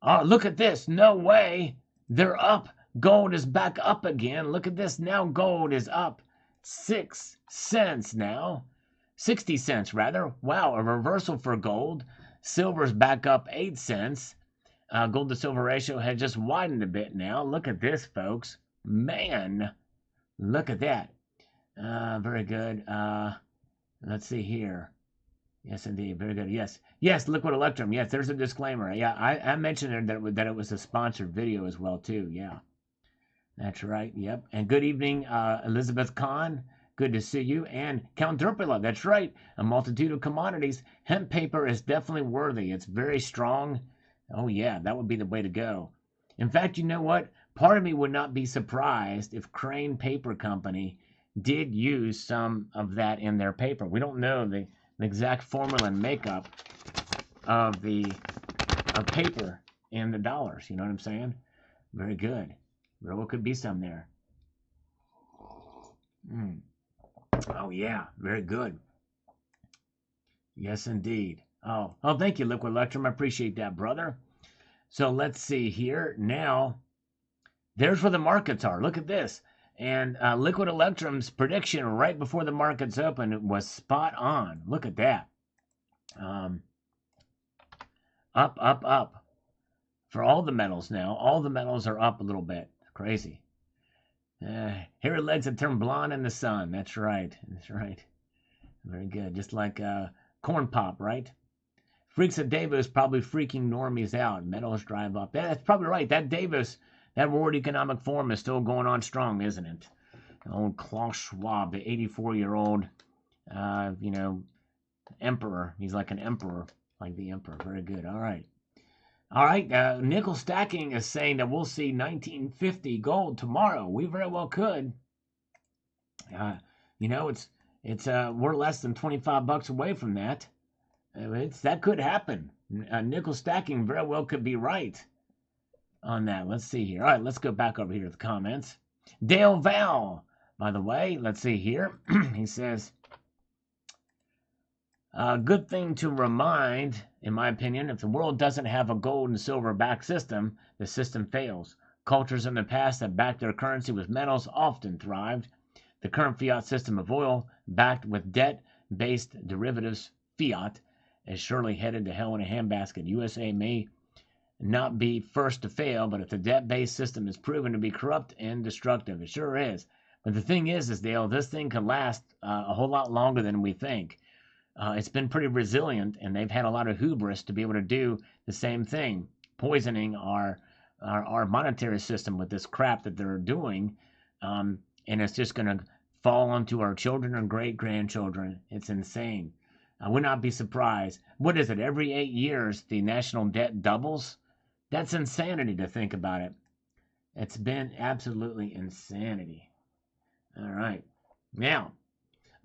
Oh, look at this. No way. They're up. Gold is back up again. Look at this. Now gold is up 6 cents now. 60 cents, rather. Wow, a reversal for gold. Silver's back up 8 cents. Gold to silver ratio has just widened a bit now. Look at this, folks. Man, look at that. Very good. Let's see here. Yes, indeed. Very good. Yes. Yes, Liquid Electrum. Yes, there's a disclaimer. Yeah, I mentioned that it was a sponsored video as well, too. Yeah. That's right. Yep. And good evening, Elizabeth Kahn. Good to see you. And Count Derpula. That's right. A multitude of commodities. Hemp paper is definitely worthy. It's very strong. Oh, yeah. That would be the way to go. In fact, you know what? Part of me would not be surprised if Crane Paper Company did use some of that in their paper. We don't know the exact formula and makeup of paper and the dollars. You know what I'm saying? Very good. There well could be some there. Oh, yeah. Very good. Yes, indeed. Oh, thank you, Liquid Electrum. I appreciate that, brother. So let's see here. Now, there's where the markets are. Look at this. And Liquid Electrum's prediction right before the markets open was spot on. Look at that. Up, up, up. For all the metals now. All the metals are up a little bit. Crazy. Hairy legs that turn blonde in the sun. That's right. That's right. Very good. Just like corn pop, right? Freaks at Davos probably freaking normies out. Metals drive up. That's probably right. That Davos, that World Economic Forum is still going on strong, isn't it? Old Klaus Schwab, the 84-year-old, emperor. He's like an emperor, like the emperor. Very good. All right. All right, nickel stacking is saying that we'll see 1950 gold tomorrow. We very well could. It's we're less than $25 away from that. That could happen. Nickel stacking very well could be right on that. Let's see here. All right, let's go back over here to the comments. Dale Val, by the way, let's see here. He says, good thing to remind, in my opinion, if the world doesn't have a gold and silver backed system, the system fails. Cultures in the past that backed their currency with metals often thrived. The current fiat system of oil, backed with debt-based derivatives, fiat, is surely headed to hell in a handbasket. USA may not be first to fail, but if the debt-based system is proven to be corrupt and destructive, it sure is. But the thing is Dale, this thing could last a whole lot longer than we think. It's been pretty resilient, and they've had a lot of hubris to be able to do the same thing, poisoning our monetary system with this crap that they're doing, and it's just going to fall onto our children and great-grandchildren. It's insane. I would not be surprised. What is it? Every 8 years, the national debt doubles? That's insanity to think about it. It's been absolutely insanity. All right. Now,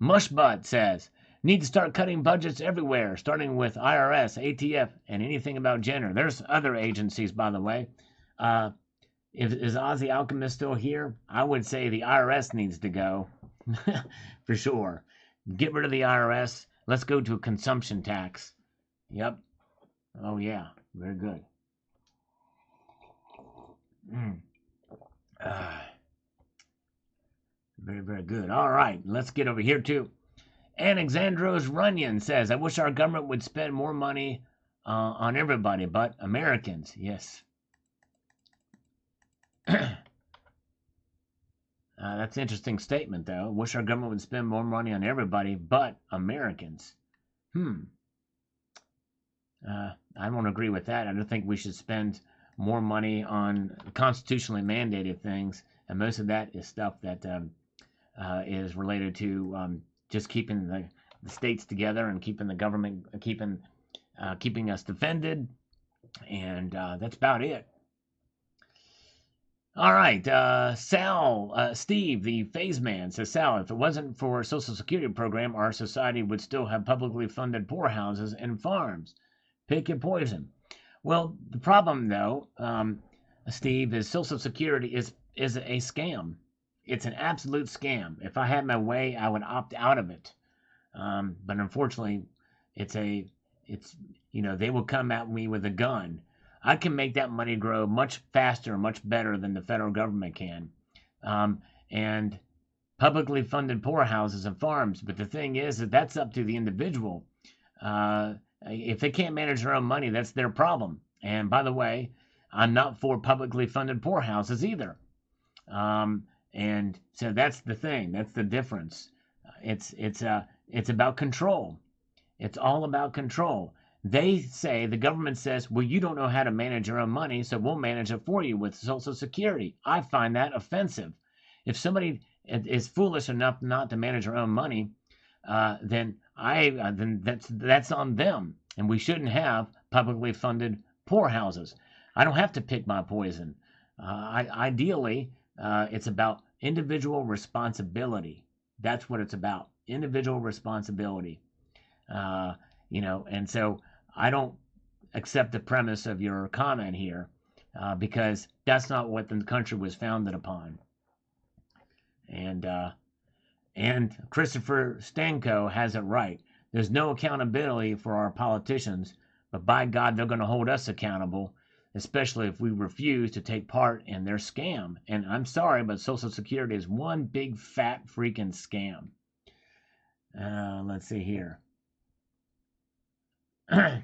Mushbud says, need to start cutting budgets everywhere, starting with IRS, ATF, and anything about gender. There's other agencies, by the way. Is Ozzy Alchemist still here? I would say the IRS needs to go. For sure. Get rid of the IRS. Let's go to a consumption tax. Yep. Oh, yeah. Very good. Very, very good. All right. Let's get over here, too. Alexandros Runyon says, I wish our government would spend more money on everybody but Americans. Yes. That's an interesting statement, though. Wish our government would spend more money on everybody but Americans. I don't agree with that. I don't think we should spend more money on constitutionally mandated things, and most of that is stuff that is related to just keeping the states together and keeping the government, keeping us defended, and that's about it. All right, Steve, the phase man, says, Sal, if it wasn't for a Social Security program, our society would still have publicly funded poorhouses and farms. Pick your poison. Well, the problem, though, Steve, is Social Security is a scam. It's an absolute scam. If I had my way, I would opt out of it. But unfortunately, they will come at me with a gun. I can make that money grow much faster, much better than the federal government can. And publicly funded poorhouses and farms. But the thing is that's up to the individual. If they can't manage their own money, that's their problem. And by the way, I'm not for publicly funded poorhouses either. And so that's the thing. That's the difference. It's about control. It's all about control. They say, the government says, well, you don't know how to manage your own money, so we'll manage it for you with Social Security. I find that offensive. If somebody is foolish enough not to manage their own money, then that's on them, and we shouldn't have publicly funded poorhouses. I don't have to pick my poison. Ideally, it's about individual responsibility. That's what it's about. Individual responsibility. And so I don't accept the premise of your comment here, because that's not what the country was founded upon. And Christopher Stanko has it right. There's no accountability for our politicians, but by God, they're going to hold us accountable, especially if we refuse to take part in their scam. And I'm sorry, but Social Security is one big fat freaking scam. Let's see here. All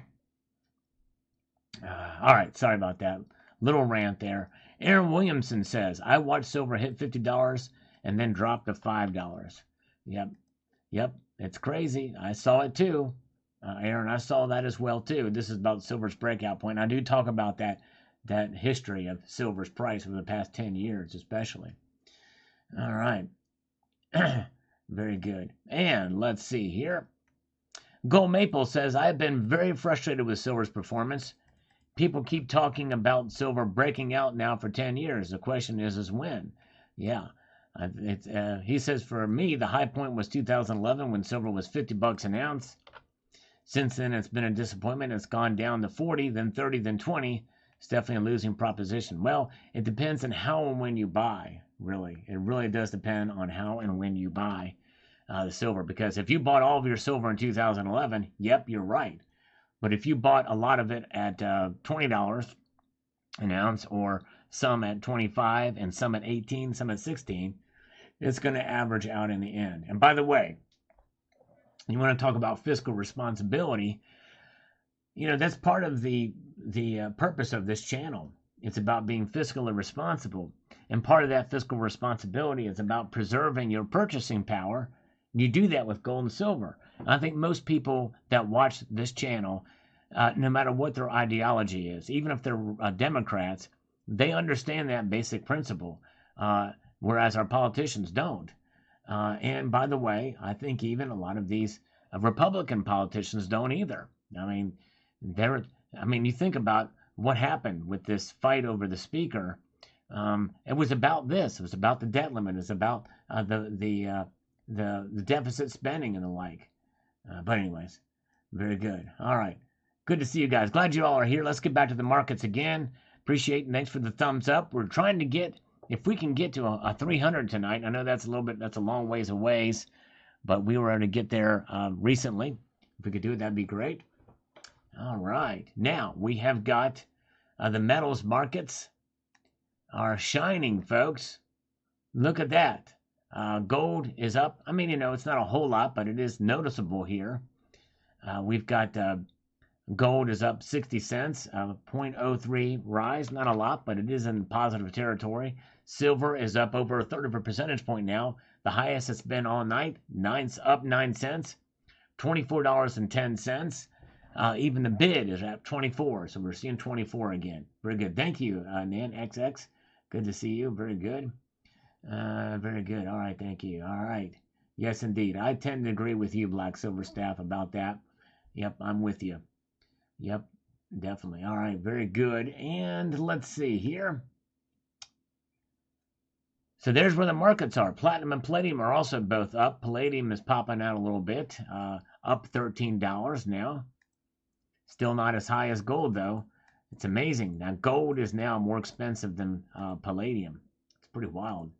right, sorry about that. Little rant there. Aaron Williamson says, I watched silver hit $50 and then drop to $5. Yep, it's crazy. I saw it too. Aaron, I saw that as well too. This is about silver's breakout point. I do talk about that history of silver's price over the past 10 years, especially. All right. Very good. And let's see here. Gold Maple says, I've been very frustrated with silver's performance. People keep talking about silver breaking out now for 10 years. The question is when? Yeah. He says, for me, the high point was 2011 when silver was $50 an ounce. Since then, it's been a disappointment. It's gone down to 40, then 30, then 20. It's definitely a losing proposition. Well, it depends on how and when you buy, really. It really does depend on how and when you buy the silver. Because if you bought all of your silver in 2011, yep, you're right. But if you bought a lot of it at $20 an ounce, or some at 25 and some at 18, some at 16, it's going to average out in the end. And by the way, you want to talk about fiscal responsibility, that's part of the purpose of this channel. It's about being fiscally responsible. And part of that fiscal responsibility is about preserving your purchasing power. You do that with gold and silver. I think most people that watch this channel, no matter what their ideology is, even if they're Democrats, they understand that basic principle, whereas our politicians don't. And by the way, I think even a lot of these Republican politicians don't either. I mean, you think about what happened with this fight over the speaker. It was about this. It was about the debt limit. It's about the deficit spending and the like. But anyways, very good. All right. Good to see you guys. Glad you all are here. Let's get back to the markets again. Appreciate and thanks for the thumbs up. We're trying to get, if we can get to a 300 tonight. I know that's a long ways away, but we were able to get there recently. If we could do it, that'd be great. All right. Now we have got the metals markets are shining, folks. Look at that. Gold is up. I mean, it's not a whole lot, but it is noticeable here. We've got gold is up 60 cents, 0.03 rise. Not a lot, but it is in positive territory. Silver is up over a third of a percentage point now. The highest it's been all night. Up 9 cents, $24.10. Even the bid is at 24, so we're seeing 24 again. Very good. Thank you, Nan XX. Good to see you. Very good. Very good. All right. Thank you. All right. Yes, indeed. I tend to agree with you, Black Silver Staff, about that. Yep, I'm with you. Yep, definitely. All right. Very good. And let's see here. So there's where the markets are. Platinum and palladium are also both up. Palladium is popping out a little bit, up $13 now. Still not as high as gold, though. It's amazing. Now, gold is now more expensive than palladium. It's pretty wild.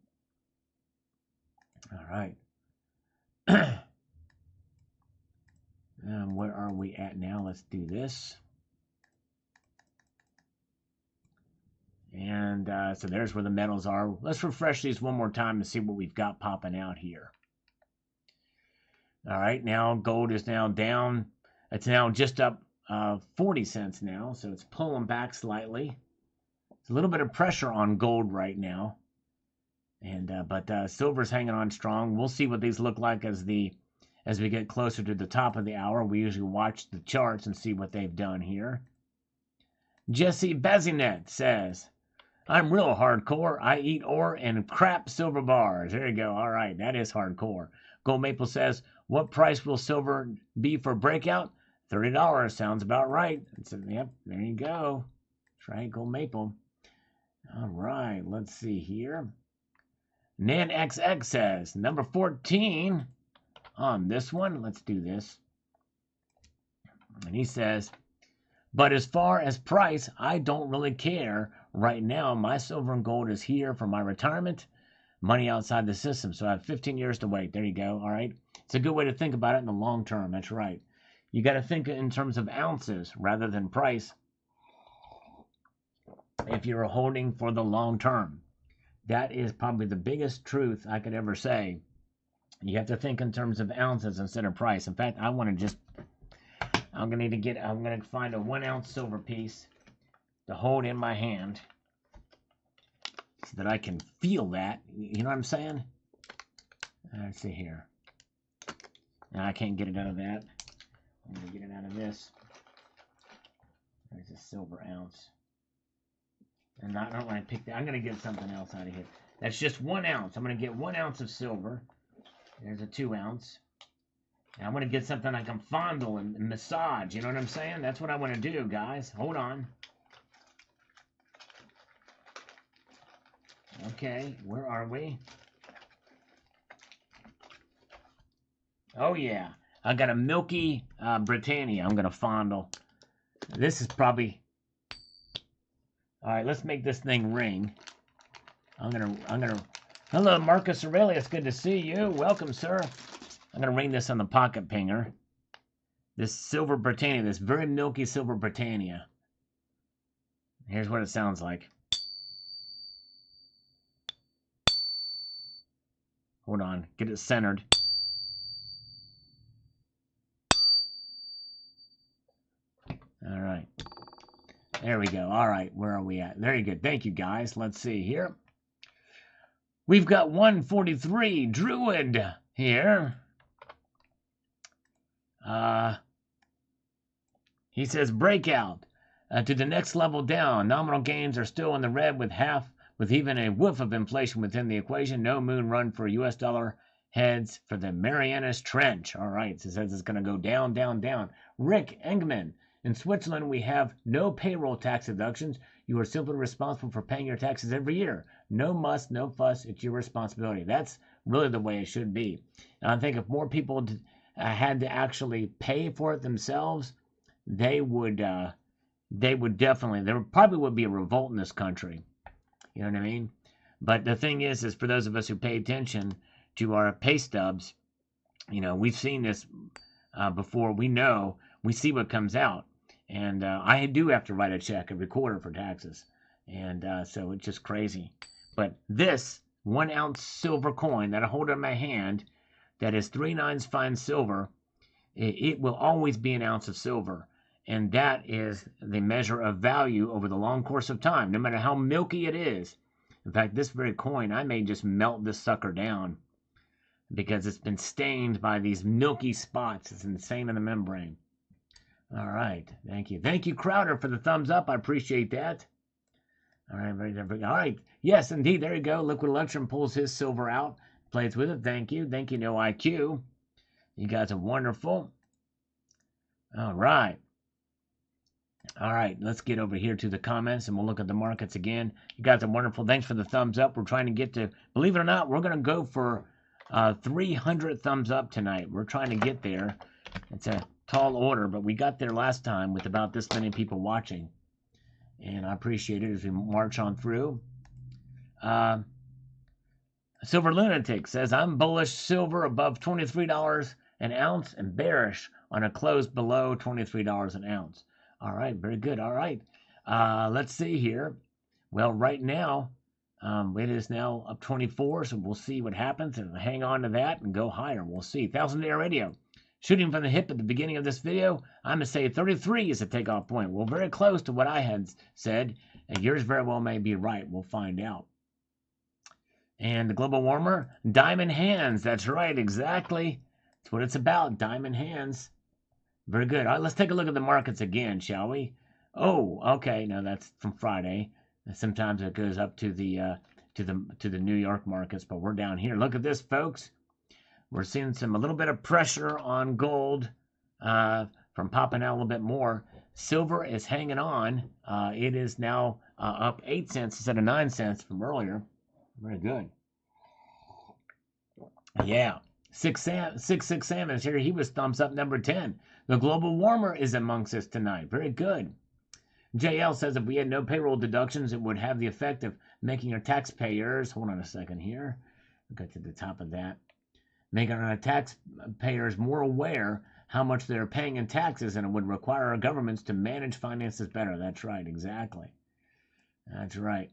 All right. Where are we at now? Let's do this. And so there's where the metals are. Let's refresh these one more time and see what we've got popping out here. All right, now gold is now down. It's now just up 40 cents now, so it's pulling back slightly. It's a little bit of pressure on gold right now, and but silver's hanging on strong. We'll see what these look like as we get closer to the top of the hour. We usually watch the charts and see what they've done here. Jesse Bezinet says, I'm real hardcore. I eat ore and crap silver bars. There you go. All right, that is hardcore. Gold Maple says, what price will silver be for breakout? $30. Sounds about right. Yep, there you go. That's right, Gold Maple. All right, let's see here. NanXX says, number 14 on this one. Let's do this. And he says, but as far as price, I don't really care. Right now, my silver and gold is here for my retirement. Money outside the system. So I have 15 years to wait. There you go. All right. It's a good way to think about it in the long term. That's right. You got to think in terms of ounces rather than price if you're holding for the long term. That is probably the biggest truth I could ever say. You have to think in terms of ounces instead of price. In fact, I want to just... I'm going to find a 1 ounce silver piece to hold in my hand so that I can feel that. You know what I'm saying? Let's see here. Now, I can't get it out of that. I'm going to get it out of this. There's a silver ounce. And I don't want to pick that. I'm going to get something else out of here. That's just 1 ounce. I'm going to get 1 ounce of silver. There's a 2 ounce. And I'm going to get something I can fondle and massage. You know what I'm saying? That's what I want to do, guys. Hold on. Okay, where are we? Oh, yeah. I got a milky Britannia I'm going to fondle. This is probably... All right, let's make this thing ring. I'm gonna... Hello, Marcus Aurelius. Good to see you. Welcome, sir. I'm going to ring this on the pocket pinger. This silver Britannia, this very milky silver Britannia. Here's what it sounds like. Hold on, get it centered. All right. There we go. All right, where are we at? Very good. Thank you, guys. Let's see here. We've got 143 Druid here. He says breakout to the next level down. Nominal gains are still in the red with even a whiff of inflation within the equation. No moon run for US dollar heads for the Marianas Trench. All right, so it says it's going to go down, down, down. Rick Engman, in Switzerland we have no payroll tax deductions. You are simply responsible for paying your taxes every year. No muss, no fuss. It's your responsibility. That's really the way it should be. And I think if more people had to actually pay for it themselves, they would definitely, there probably would be a revolt in this country. You know what I mean? But the thing is for those of us who pay attention to our pay stubs, you know, we've seen this before. We see what comes out. And I do have to write a check every quarter for taxes. And so it's just crazy. But this 1 ounce silver coin that I hold in my hand, that is 3/9 fine silver, it will always be 1 ounce of silver. And that is the measure of value over the long course of time, no matter how milky it is. In fact, this very coin, I may just melt this sucker down because it's been stained by these milky spots. It's insane in the membrane. All right. Thank you. Thank you, Crowder, for the thumbs up. I appreciate that. All right. All right. Yes, indeed. There you go. Liquid Electrum pulls his silver out, plays with it. Thank you. Thank you, No IQ. You guys are wonderful. All right. All right. Let's get over here to the comments, and we'll look at the markets again. You guys are wonderful. Thanks for the thumbs up. We're trying to get to, believe it or not, we're going to go for 300 thumbs up tonight. We're trying to get there. It's a tall order, but we got there last time with about this many people watching. And I appreciate it as we march on through. Silver Lunatic says, I'm bullish silver above $23 an ounce and bearish on a close below $23 an ounce. All right, very good. All right. Let's see here. Well, right now, it is now up 24, so we'll see what happens and hang on to that and go higher. We'll see. 1000 Day Radio. Shooting from the hip at the beginning of this video, I'm going to say 33 is a takeoff point. Well, very close to what I had said, and yours very well may be right. We'll find out. And the global warmer, diamond hands. That's right, exactly. That's what it's about, diamond hands. Very good. All right, let's take a look at the markets again, shall we? Oh, okay. No, that's from Friday. Sometimes it goes up to the New York markets, but we're down here. Look at this, folks. We're seeing a little bit of pressure on gold from popping out a little bit more. Silver is hanging on. It is now up 8 cents instead of 9 cents from earlier. Very good. Yeah. Six Salmon is here. He was thumbs up number 10. The global warmer is amongst us tonight. Very good. JL says if we had no payroll deductions, it would have the effect of making our taxpayers, hold on a second here, we'll get to the top of that, making our taxpayers more aware how much they're paying in taxes, and it would require our governments to manage finances better. That's right, exactly. That's right.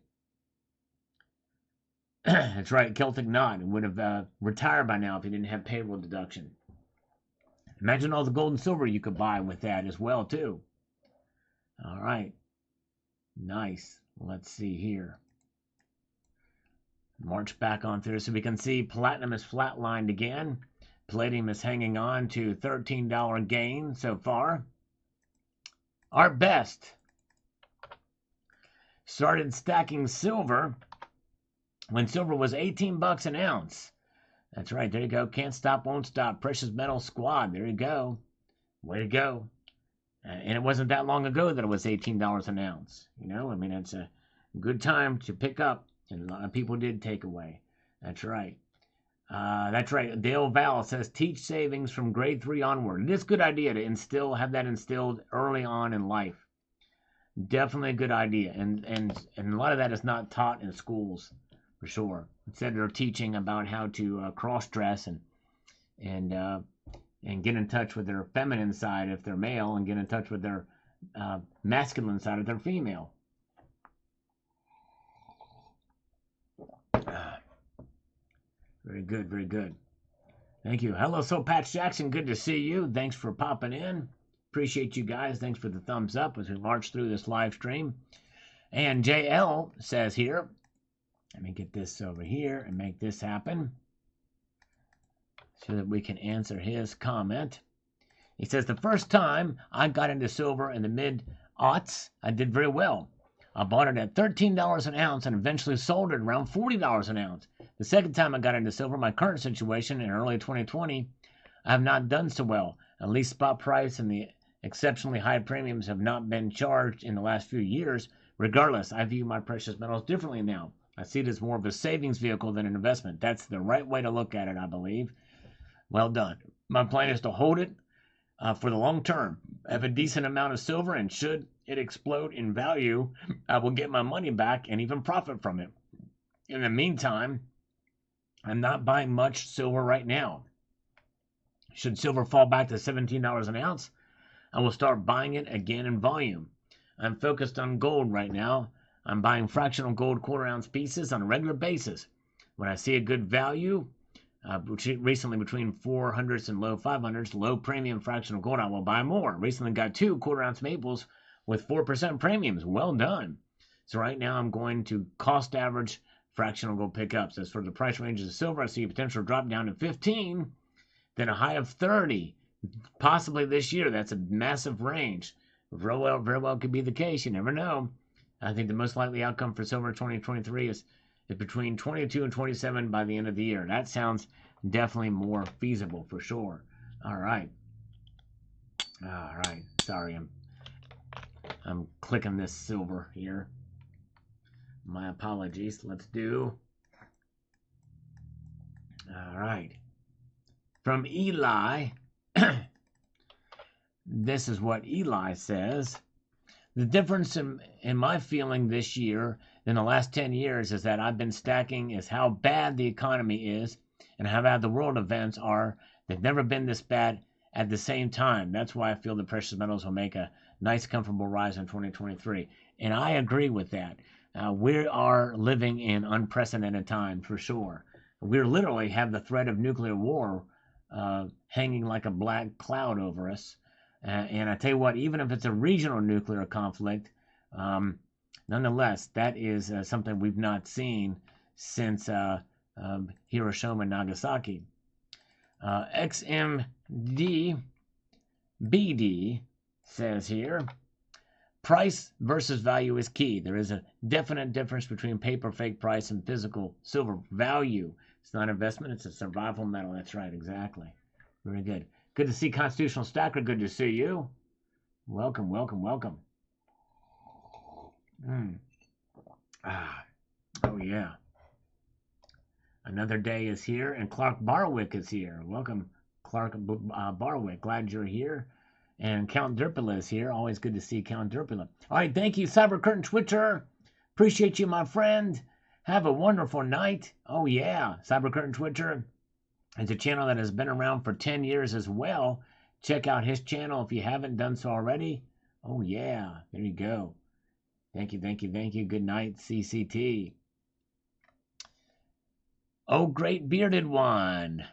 That's right, Celtic Knot would have retired by now if he didn't have payroll deduction. Imagine all the gold and silver you could buy with that as well, too. All right. Nice. Let's see here. March back on through so we can see platinum is flatlined again. Palladium is hanging on to $13 gain so far. Our best started stacking silver when silver was 18 bucks an ounce. That's right. There you go. Can't stop, won't stop. Precious metal squad. There you go. Way to go. And it wasn't that long ago that it was $18 an ounce. You know, I mean, it's a good time to pick up, and a lot of people did take away. That's right. That's right. Dale Val says, teach savings from grade 3 onward. It is a good idea to have that instilled early on in life. Definitely a good idea. And a lot of that is not taught in schools, for sure. Instead, they're teaching about how to cross-dress and get in touch with their feminine side if they're male, and get in touch with their masculine side if they're female. Very good, very good. Thank you. Hello, Soul Patch Jackson. Good to see you. Thanks for popping in. Appreciate you guys. Thanks for the thumbs up as we march through this live stream. And JL says here, let me get this over here and make this happen so that we can answer his comment. He says, the first time I got into silver in the mid-aughts, I did very well. I bought it at $13 an ounce and eventually sold it around $40 an ounce. The second time I got into silver, my current situation in early 2020, I have not done so well. At least spot price and the exceptionally high premiums have not been charged in the last few years. Regardless, I view my precious metals differently now. I see it as more of a savings vehicle than an investment. That's the right way to look at it, I believe. Well done. My plan is to hold it for the long term. I have a decent amount of silver, and should it explode in value, I will get my money back and even profit from it. In the meantime, I'm not buying much silver right now. Should silver fall back to $17 an ounce, I will start buying it again in volume. I'm focused on gold right now. I'm buying fractional gold quarter-ounce pieces on a regular basis. When I see a good value, recently between 400s and low 500s, low premium fractional gold, I will buy more. Recently got 2 quarter-ounce maples with 4% premiums. Well done. So right now I'm going to cost average fractional gold pickups. As for the price ranges of silver, I see a potential drop down to 15, then a high of 30, possibly this year. That's a massive range. Very well could be the case. You never know. I think the most likely outcome for silver in 2023 is between 22 and 27 by the end of the year. That sounds definitely more feasible for sure. All right. Sorry, I'm clicking this silver here. My apologies. Let's do. All right. From Eli. This is what Eli says. The difference in my feeling this year in the last 10 years is that I've been stacking is how bad the economy is and how bad the world events are. They've never been this bad at the same time. That's why I feel the precious metals will make a nice, comfortable rise in 2023. And I agree with that. We are living in unprecedented times for sure. We literally have the threat of nuclear war hanging like a black cloud over us. And I tell you what, even if it's a regional nuclear conflict, nonetheless, that is something we've not seen since Hiroshima and Nagasaki. XMD BD says here, price versus value is key. There is a definite difference between paper fake price and physical silver value. It's not investment, it's a survival metal. That's right, exactly. Very good. Good to see Constitutional Stacker. Good to see you. Welcome, welcome, welcome. Oh, yeah. Another day is here, and Clark Barwick is here. Welcome, Clark Barwick. Glad you're here. And Count Derpula is here. Always good to see Count Derpula. All right, thank you, Cyber Curtain Twitter. Appreciate you, my friend. Have a wonderful night. Oh, yeah. Cyber Curtain Twitter is a channel that has been around for 10 years as well. Check out his channel if you haven't done so already. Oh, yeah. There you go. Thank you, thank you, thank you. Good night, CCT. Oh, great bearded one.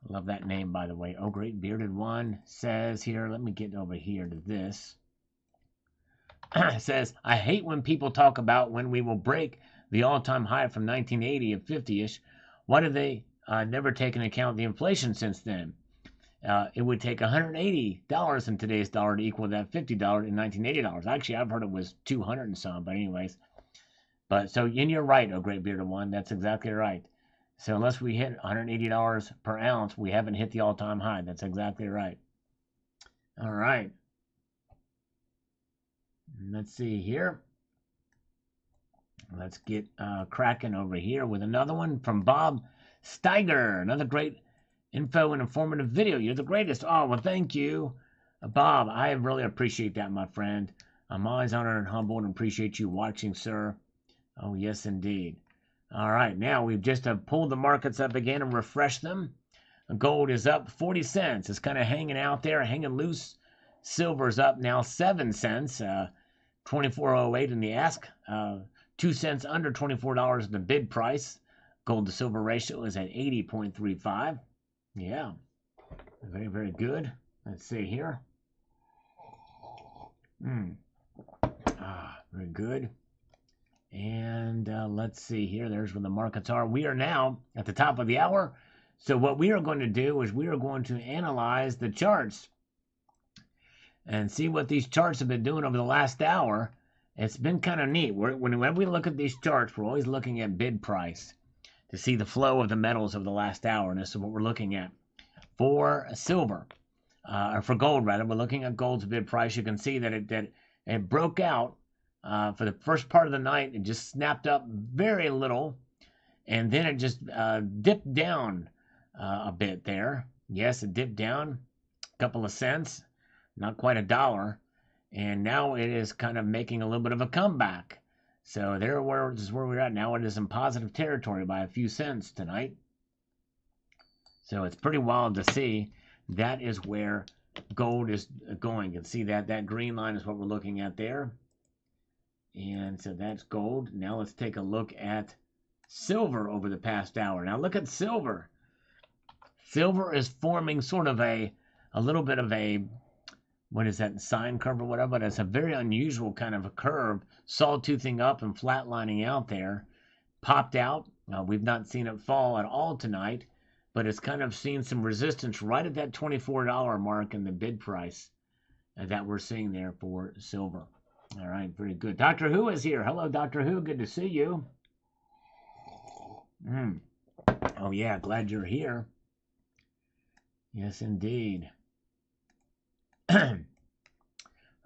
Love that name, by the way. Oh, great bearded one says here, let me get over here to this. Says, I hate when people talk about when we will break the all-time high from 1980 of 50-ish. Why do they never take into account the inflation since then? It would take $180 in today's dollar to equal that $50 in 1980 dollars. Actually, I've heard it was 200 and some, but anyways. But so, and you're right, oh great bearded one. That's exactly right. So unless we hit $180 per ounce, we haven't hit the all-time high. That's exactly right. All right. Let's see here. Let's get cracking over here with another one from Bob Steiger. Another great info and informative video. You're the greatest. Oh, well, thank you, Bob. I really appreciate that, my friend. I'm always honored and humbled and appreciate you watching, sir. Oh, yes, indeed. All right, now we've just pulled the markets up again and refreshed them. Gold is up 40 cents. It's kind of hanging out there, hanging loose. Silver's up now 7 cents, 24.08 in the ask, 2 cents under $24 in the bid price. Gold to silver ratio is at 80.35. Yeah, very, very good. Let's see here. Very good. And let's see here. There's where the markets are. We are now at the top of the hour. So what we are going to do is we are going to analyze the charts and see what these charts have been doing over the last hour. It's been kind of neat. Whenever we look at these charts, we're always looking at bid price to see the flow of the metals over the last hour. And this is what we're looking at. For silver, or for gold rather, we're looking at gold's bid price. You can see that it broke out for the first part of the night. It just snapped up very little, and then it just dipped down a bit there. Yes, it dipped down a couple of cents, not quite $1, and now it is kind of making a little bit of a comeback. So this is where we're at now. It is in positive territory by a few cents tonight. So it's pretty wild to see. That is where gold is going. You can see that green line is what we're looking at there. And so that's gold. Now let's take a look at silver over the past hour. Now look at silver. Silver is forming sort of a little bit of a, what is that, sine curve or whatever, but it's a very unusual kind of a curve, sawtoothing up and flatlining out there. Popped out. We've not seen it fall at all tonight, but it's kind of seen some resistance right at that $24 mark in the bid price that we're seeing there for silver. All right, very good. Dr. Who is here. Hello, Dr. Who. Good to see you. Oh, yeah, glad you're here. Yes, indeed. All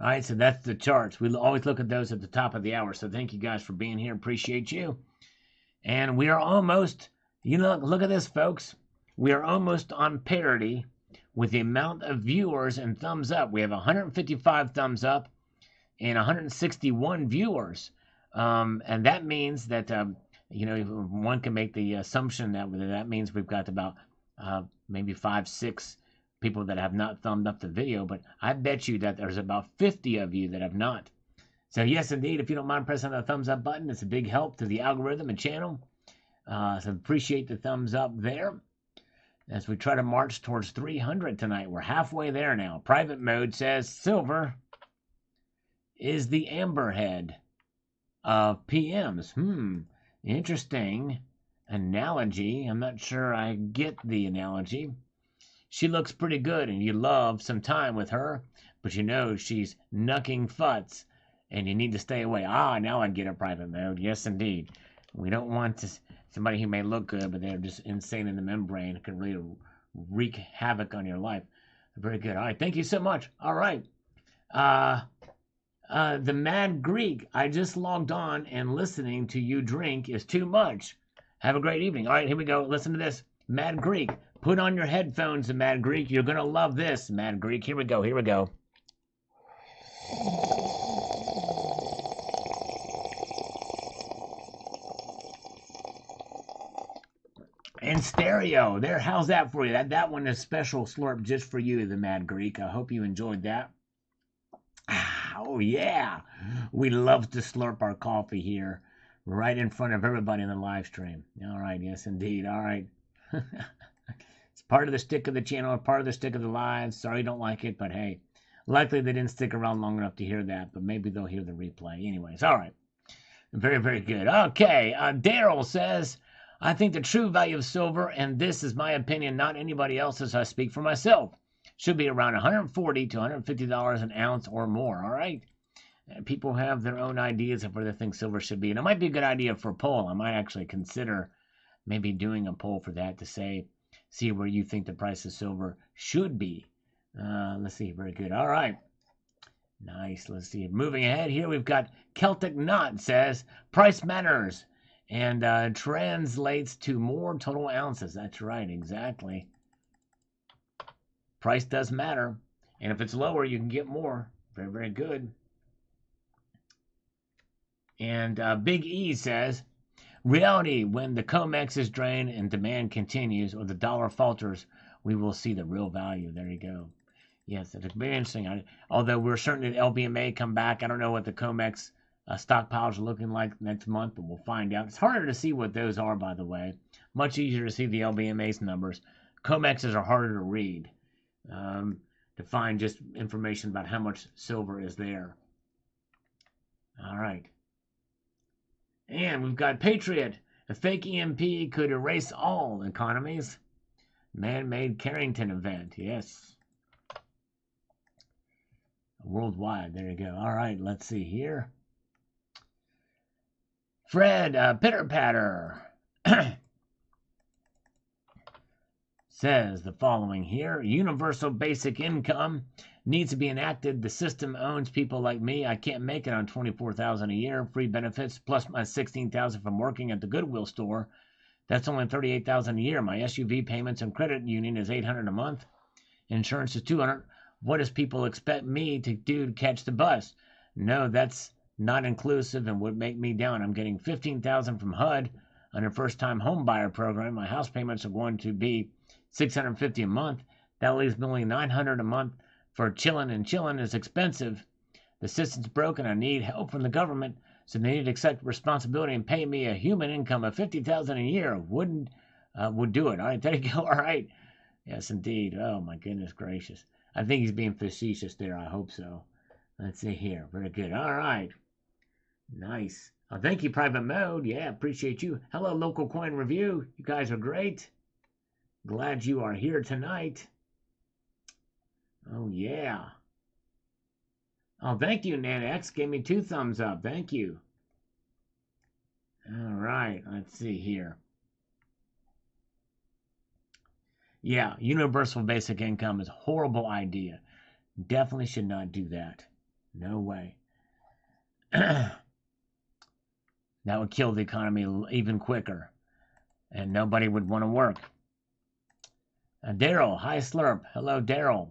right, so that's the charts. We always look at those at the top of the hour, so thank you guys for being here. Appreciate you. And we are almost, look at this, folks. We are almost on parity with the amount of viewers and thumbs up. We have 155 thumbs up and 161 viewers. And that means that, one can make the assumption that means we've got about maybe 5, 6 people that have not thumbed up the video. But I bet you that there's about 50 of you that have not. So yes, indeed, if you don't mind pressing the thumbs up button, it's a big help to the algorithm and channel. So appreciate the thumbs up there. as we try to march towards 300 tonight. We're halfway there now. Private mode says silver is the amberhead of PMs. Interesting analogy. I'm not sure I get the analogy. She looks pretty good and you love some time with her, but you know she's knucking futs and you need to stay away. Now I get a private mode. Yes, indeed. We don't want somebody who may look good, but they're just insane in the membrane. It can really wreak havoc on your life. Very good. All right. Thank you so much. All right. The Mad Greek, I just logged on and listening to you drink is too much. Have a great evening. All right, here we go. Listen to this. Mad Greek, put on your headphones, Mad Greek. You're going to love this, Mad Greek. Here we go. Here we go. In stereo. There, how's that for you? That one is special slurp just for you, the Mad Greek. I hope you enjoyed that. Oh, yeah. We love to slurp our coffee here right in front of everybody in the live stream. All right. Yes, indeed. All right. It's part of the stick of the channel, part of the stick of the live. Sorry you don't like it, but hey, likely they didn't stick around long enough to hear that, but maybe they'll hear the replay. Anyways, all right. Very, very good. Okay. Daryl says, I think the true value of silver, and this is my opinion, not anybody else's, I speak for myself, should be around $140 to $150 an ounce or more, all right? People have their own ideas of where they think silver should be, and it might be a good idea for a poll. I might actually consider maybe doing a poll for that to see where you think the price of silver should be. Let's see, very good. All right. Nice, let's see. Moving ahead here, we've got Celtic Knot says, price matters, and translates to more total ounces. That's right, exactly. Price does matter, and if it's lower, you can get more. Very, very good. And Big E says, reality, when the COMEX is drained and demand continues or the dollar falters, we will see the real value. There you go. Yes, it's very interesting. Although we're certain that LBMA come back, I don't know what the COMEX stockpiles are looking like next month, but we'll find out. It's harder to see what those are, by the way. Much easier to see the LBMA's numbers. COMEXs are harder to read. To find just information about how much silver is there. All right. And we've got Patriot. A fake EMP could erase all economies. Man-made Carrington event. Yes. Worldwide. There you go. All right. Let's see here. Fred Pitter-Patter says the following here. Universal basic income needs to be enacted. The system owns people like me. I can't make it on $24,000 a year, free benefits, plus my $16,000 from working at the Goodwill store. That's only $38,000 a year. My SUV payments and credit union is $800 a month. Insurance is $200. What does people expect me to do to catch the bus? No, that's not inclusive and would make me down. I'm getting $15,000 from HUD under first-time home buyer program. My house payments are going to be $650 a month. That leaves me only $900 a month for chillin', and chillin' is expensive. The system's broken. I need help from the government, so they need to accept responsibility and pay me a human income of $50,000 a year. Would do it. All right, there you go. All right. Yes, indeed. Oh my goodness gracious. I think he's being facetious there. I hope so. Let's see here. Very good. All right. Nice. Oh, thank you, Private Mode. Yeah, appreciate you. Hello, Local Coin Review. You guys are great. Glad you are here tonight. Oh, yeah. Oh, thank you, NanX. Gave me 2 thumbs up. Thank you. All right. Let's see here. Yeah, universal basic income is a horrible idea. Definitely should not do that. No way. That would kill the economy even quicker. And nobody would want to work. Daryl, hi Slurp. Hello, Daryl.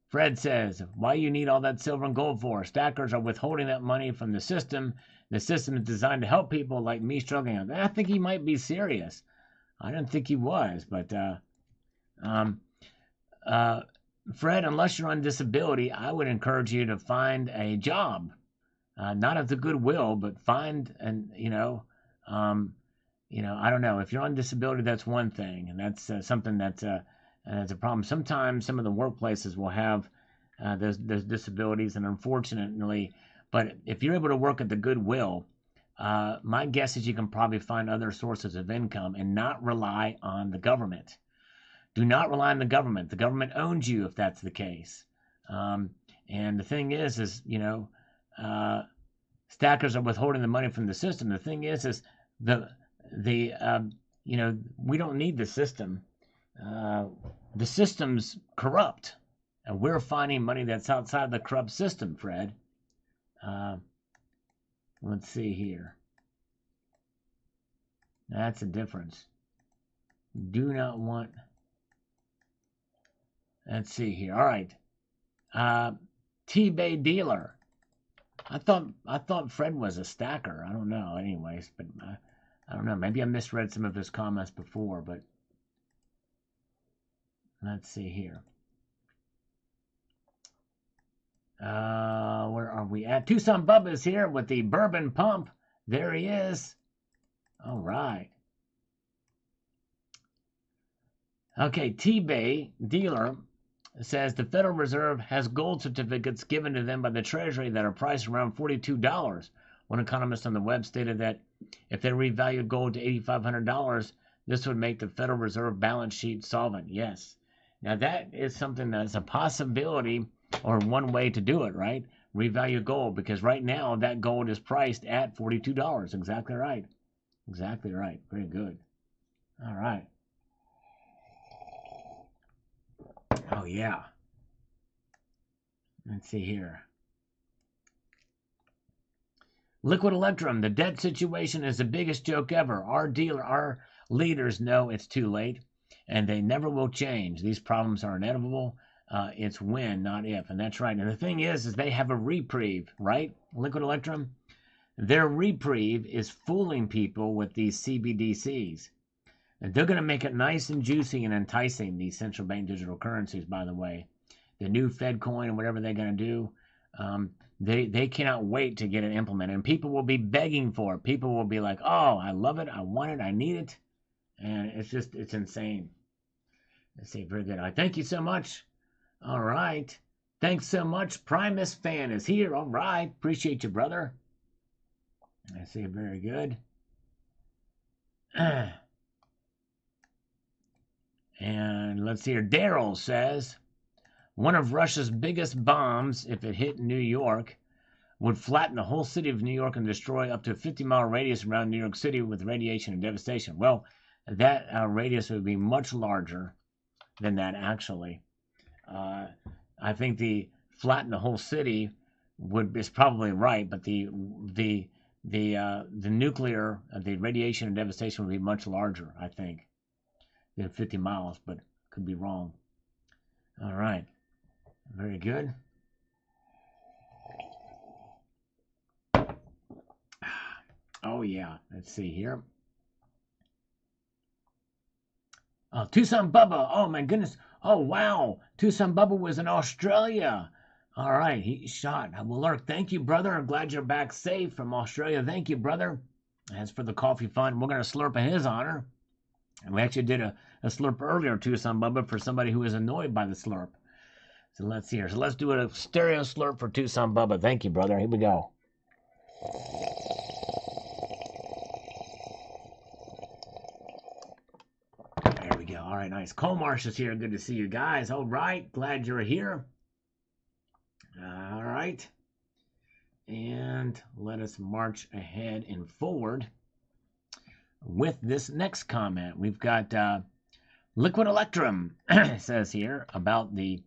Fred says, why you need all that silver and gold for? Stackers are withholding that money from the system. The system is designed to help people like me struggling. I think he might be serious. I didn't think he was, but Fred, unless you're on disability, I would encourage you to find a job. Not at the Goodwill, but find I don't know. If you're on disability, that's one thing, and that's something that And it's a problem. Sometimes some of the workplaces will have those disabilities, and unfortunately, but if you're able to work at the goodwill, my guess is you can probably find other sources of income and not rely on the government. Do not rely on the government. The government owns you if that's the case. And the thing is stackers are withholding the money from the system. The thing is the we don't need the system. The system's corrupt, and we're finding money that's outside the corrupt system, Fred. Let's see here. That's a difference. Do not want. Let's see here. All right. T-Bay dealer. I thought Fred was a stacker. I don't know. Anyways, but I don't know. Maybe I misread some of his comments before, but let's see here. Where are we at? Tucson Bubba's here with the bourbon pump. There he is. All right. Okay, T-Bay dealer says the Federal Reserve has gold certificates given to them by the Treasury that are priced around $42. One economist on the web stated that if they revalued gold to $8,500, this would make the Federal Reserve balance sheet solvent. Yes. Now that is something that's a possibility, or one way to do it, right? Revalue gold, because right now that gold is priced at $42. Exactly right. Exactly right. Very good. All right. Oh, yeah. Let's see here. Liquid Electrum, the debt situation is the biggest joke ever. Our leaders know it's too late, and they never will change. These problems are inevitable. It's when, not if. And that's right. And the thing is they have a reprieve, right? Liquid Electrum. Their reprieve is fooling people with these CBDCs. And they're going to make it nice and juicy and enticing, these central bank digital currencies, by the way. The new Fed coin and whatever they're going to do, they cannot wait to get it implemented. And people will be begging for it. People will be like, oh, I love it. I want it. I need it. And it's insane. Let's see, very good. All right, thank you so much. All right. Thanks so much. Primus fan is here. All right. Appreciate you, brother. I see, very good. And let's see here. Daryl says, one of Russia's biggest bombs, if it hit New York, would flatten the whole city of New York and destroy up to a 50-mile radius around New York City with radiation and devastation. Well, that radius would be much larger than that, actually. I think the flatten the whole city is probably right, but the nuclear, the radiation and devastation would be much larger, I think, than 50 miles, but could be wrong. All right. Very good. Oh, yeah. Let's see here. Oh, Tucson Bubba. Oh, my goodness. Oh, wow. Tucson Bubba was in Australia. All right. He shot. Well, Lurk, thank you, brother. I'm glad you're back safe from Australia. Thank you, brother. As for the coffee fund, we're going to slurp in his honor. And we actually did a slurp earlier, Tucson Bubba, for somebody who was annoyed by the slurp. So let's see here. So let's do a stereo slurp for Tucson Bubba. Thank you, brother. Here we go. There we go. All right, nice. Comarsh is here. Good to see you guys. All right. Glad you're here. All right. And let us march ahead and forward with this next comment. We've got Liquid Electrum says here about the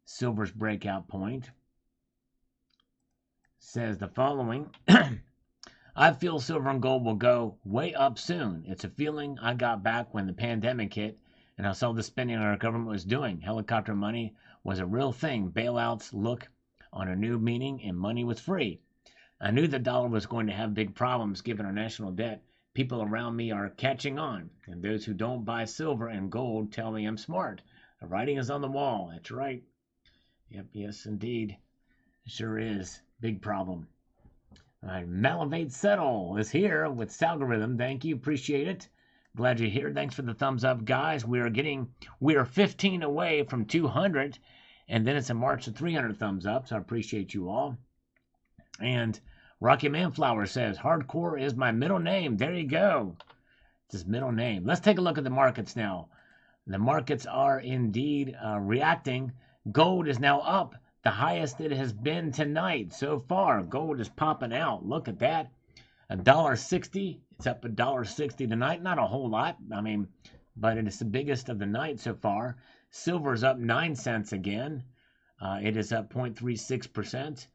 silver's breakout point. Says the following. I feel silver and gold will go way up soon. It's a feeling I got back when the pandemic hit and I saw the spending our government was doing. Helicopter money was a real thing. Bailouts look on a new meaning and money was free. I knew the dollar was going to have big problems given our national debt. People around me are catching on, and those who don't buy silver and gold tell me I'm smart. The writing is on the wall. That's right. Yep, yes, indeed. Sure is. Big problem. All right, Malivate Settle is here with Salgorithm. Thank you. Appreciate it. Glad you're here. Thanks for the thumbs up, guys. We are 15 away from 200, and then it's a march to 300 thumbs up, so I appreciate you all. And Rocky Manflower says, hardcore is my middle name. There you go. It's his middle name. Let's take a look at the markets now. The markets are indeed reacting. Gold is now up, the highest it has been tonight so far. Gold is popping out. Look at that. $1.60. It's up $1.60 tonight. Not a whole lot. I mean, but it is the biggest of the night so far. Silver's up 9 cents again. It is up 0.36%.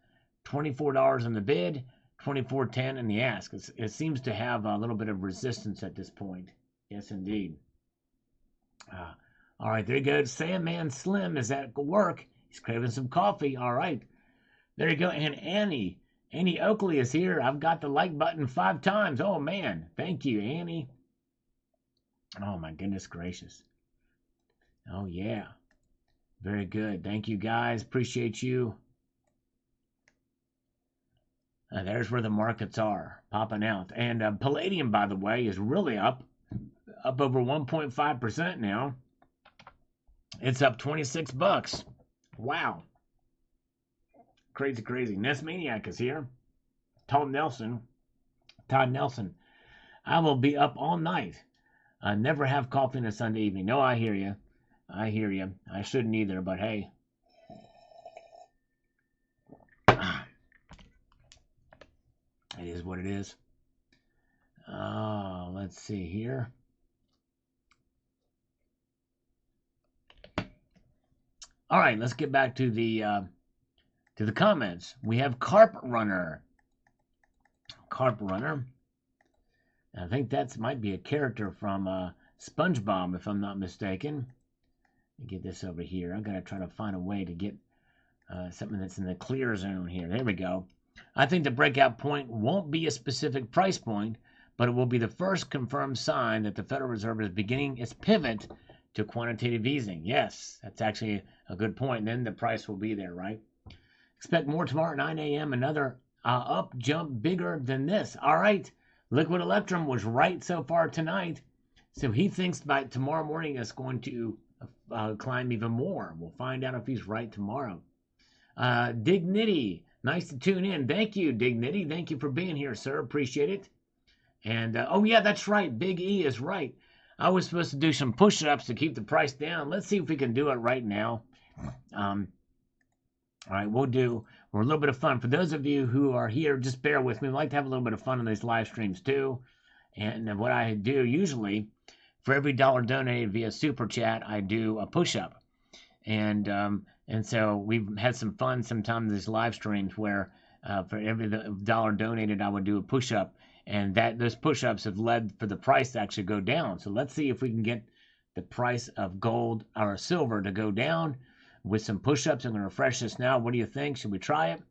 $24 in the bid, $24.10 in the ask. It seems to have a little bit of resistance at this point. Yes, indeed. All right, there you go. Sandman Slim is at work. He's craving some coffee. All right. There you go. And Annie Oakley is here. I've got the like button 5 times. Oh, man. Thank you, Annie. Oh, my goodness gracious. Oh, yeah. Very good. Thank you, guys. Appreciate you. There's where the markets are, popping out. And Palladium, by the way, is really up over 1.5% now. It's up $26. Wow. Crazy, crazy. Nestmaniac is here. Todd Nelson. I will be up all night. I never have coffee on a Sunday evening. No, I hear you. I shouldn't either, but hey. It is what it is. Let's see here. All right, let's get back to the comments. We have Carp Runner. I think that might be a character from SpongeBob, if I'm not mistaken. Let me get this over here. I gotta try to find a way to get something that's in the clear zone here. There we go. I think the breakout point won't be a specific price point, but it will be the first confirmed sign that the Federal Reserve is beginning its pivot to quantitative easing. Yes, that's actually a good point. Then the price will be there, right? Expect more tomorrow at 9 a.m. Another up jump bigger than this. All right. Liquid Electrum was right so far tonight. So he thinks by tomorrow morning it's going to climb even more. We'll find out if he's right tomorrow. Dignity. Nice to tune in. Thank you, Dignity. Thank you for being here, sir. Appreciate it. And, oh, yeah, that's right. Big E is right. I was supposed to do some push-ups to keep the price down. Let's see if we can do it right now. All right, we're a little bit of fun. For those of you who are here, just bear with me. We like to have a little bit of fun on these live streams, too. And what I do usually, for every $1 donated via Super Chat, I do a push-up. And so we've had some fun sometimes in these live streams where for every $1 donated, I would do a push-up. And those push-ups have led for the price to actually go down. So let's see if we can get the price of gold or silver to go down with some push-ups. I'm going to refresh this now. What do you think? Should we try it?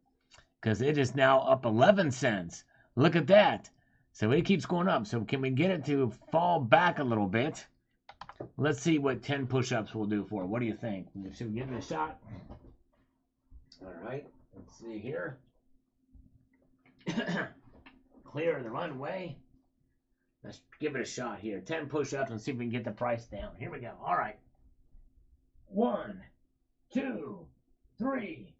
Because it is now up 11 cents. Look at that. So it keeps going up. So can we get it to fall back a little bit? Let's see what 10 push-ups will do for it. What do you think? Should we give it a shot? All right. Let's see here. Clear the runway. Let's give it a shot here. 10 push-ups and see if we can get the price down. Here we go. All right. 1, 2, 3,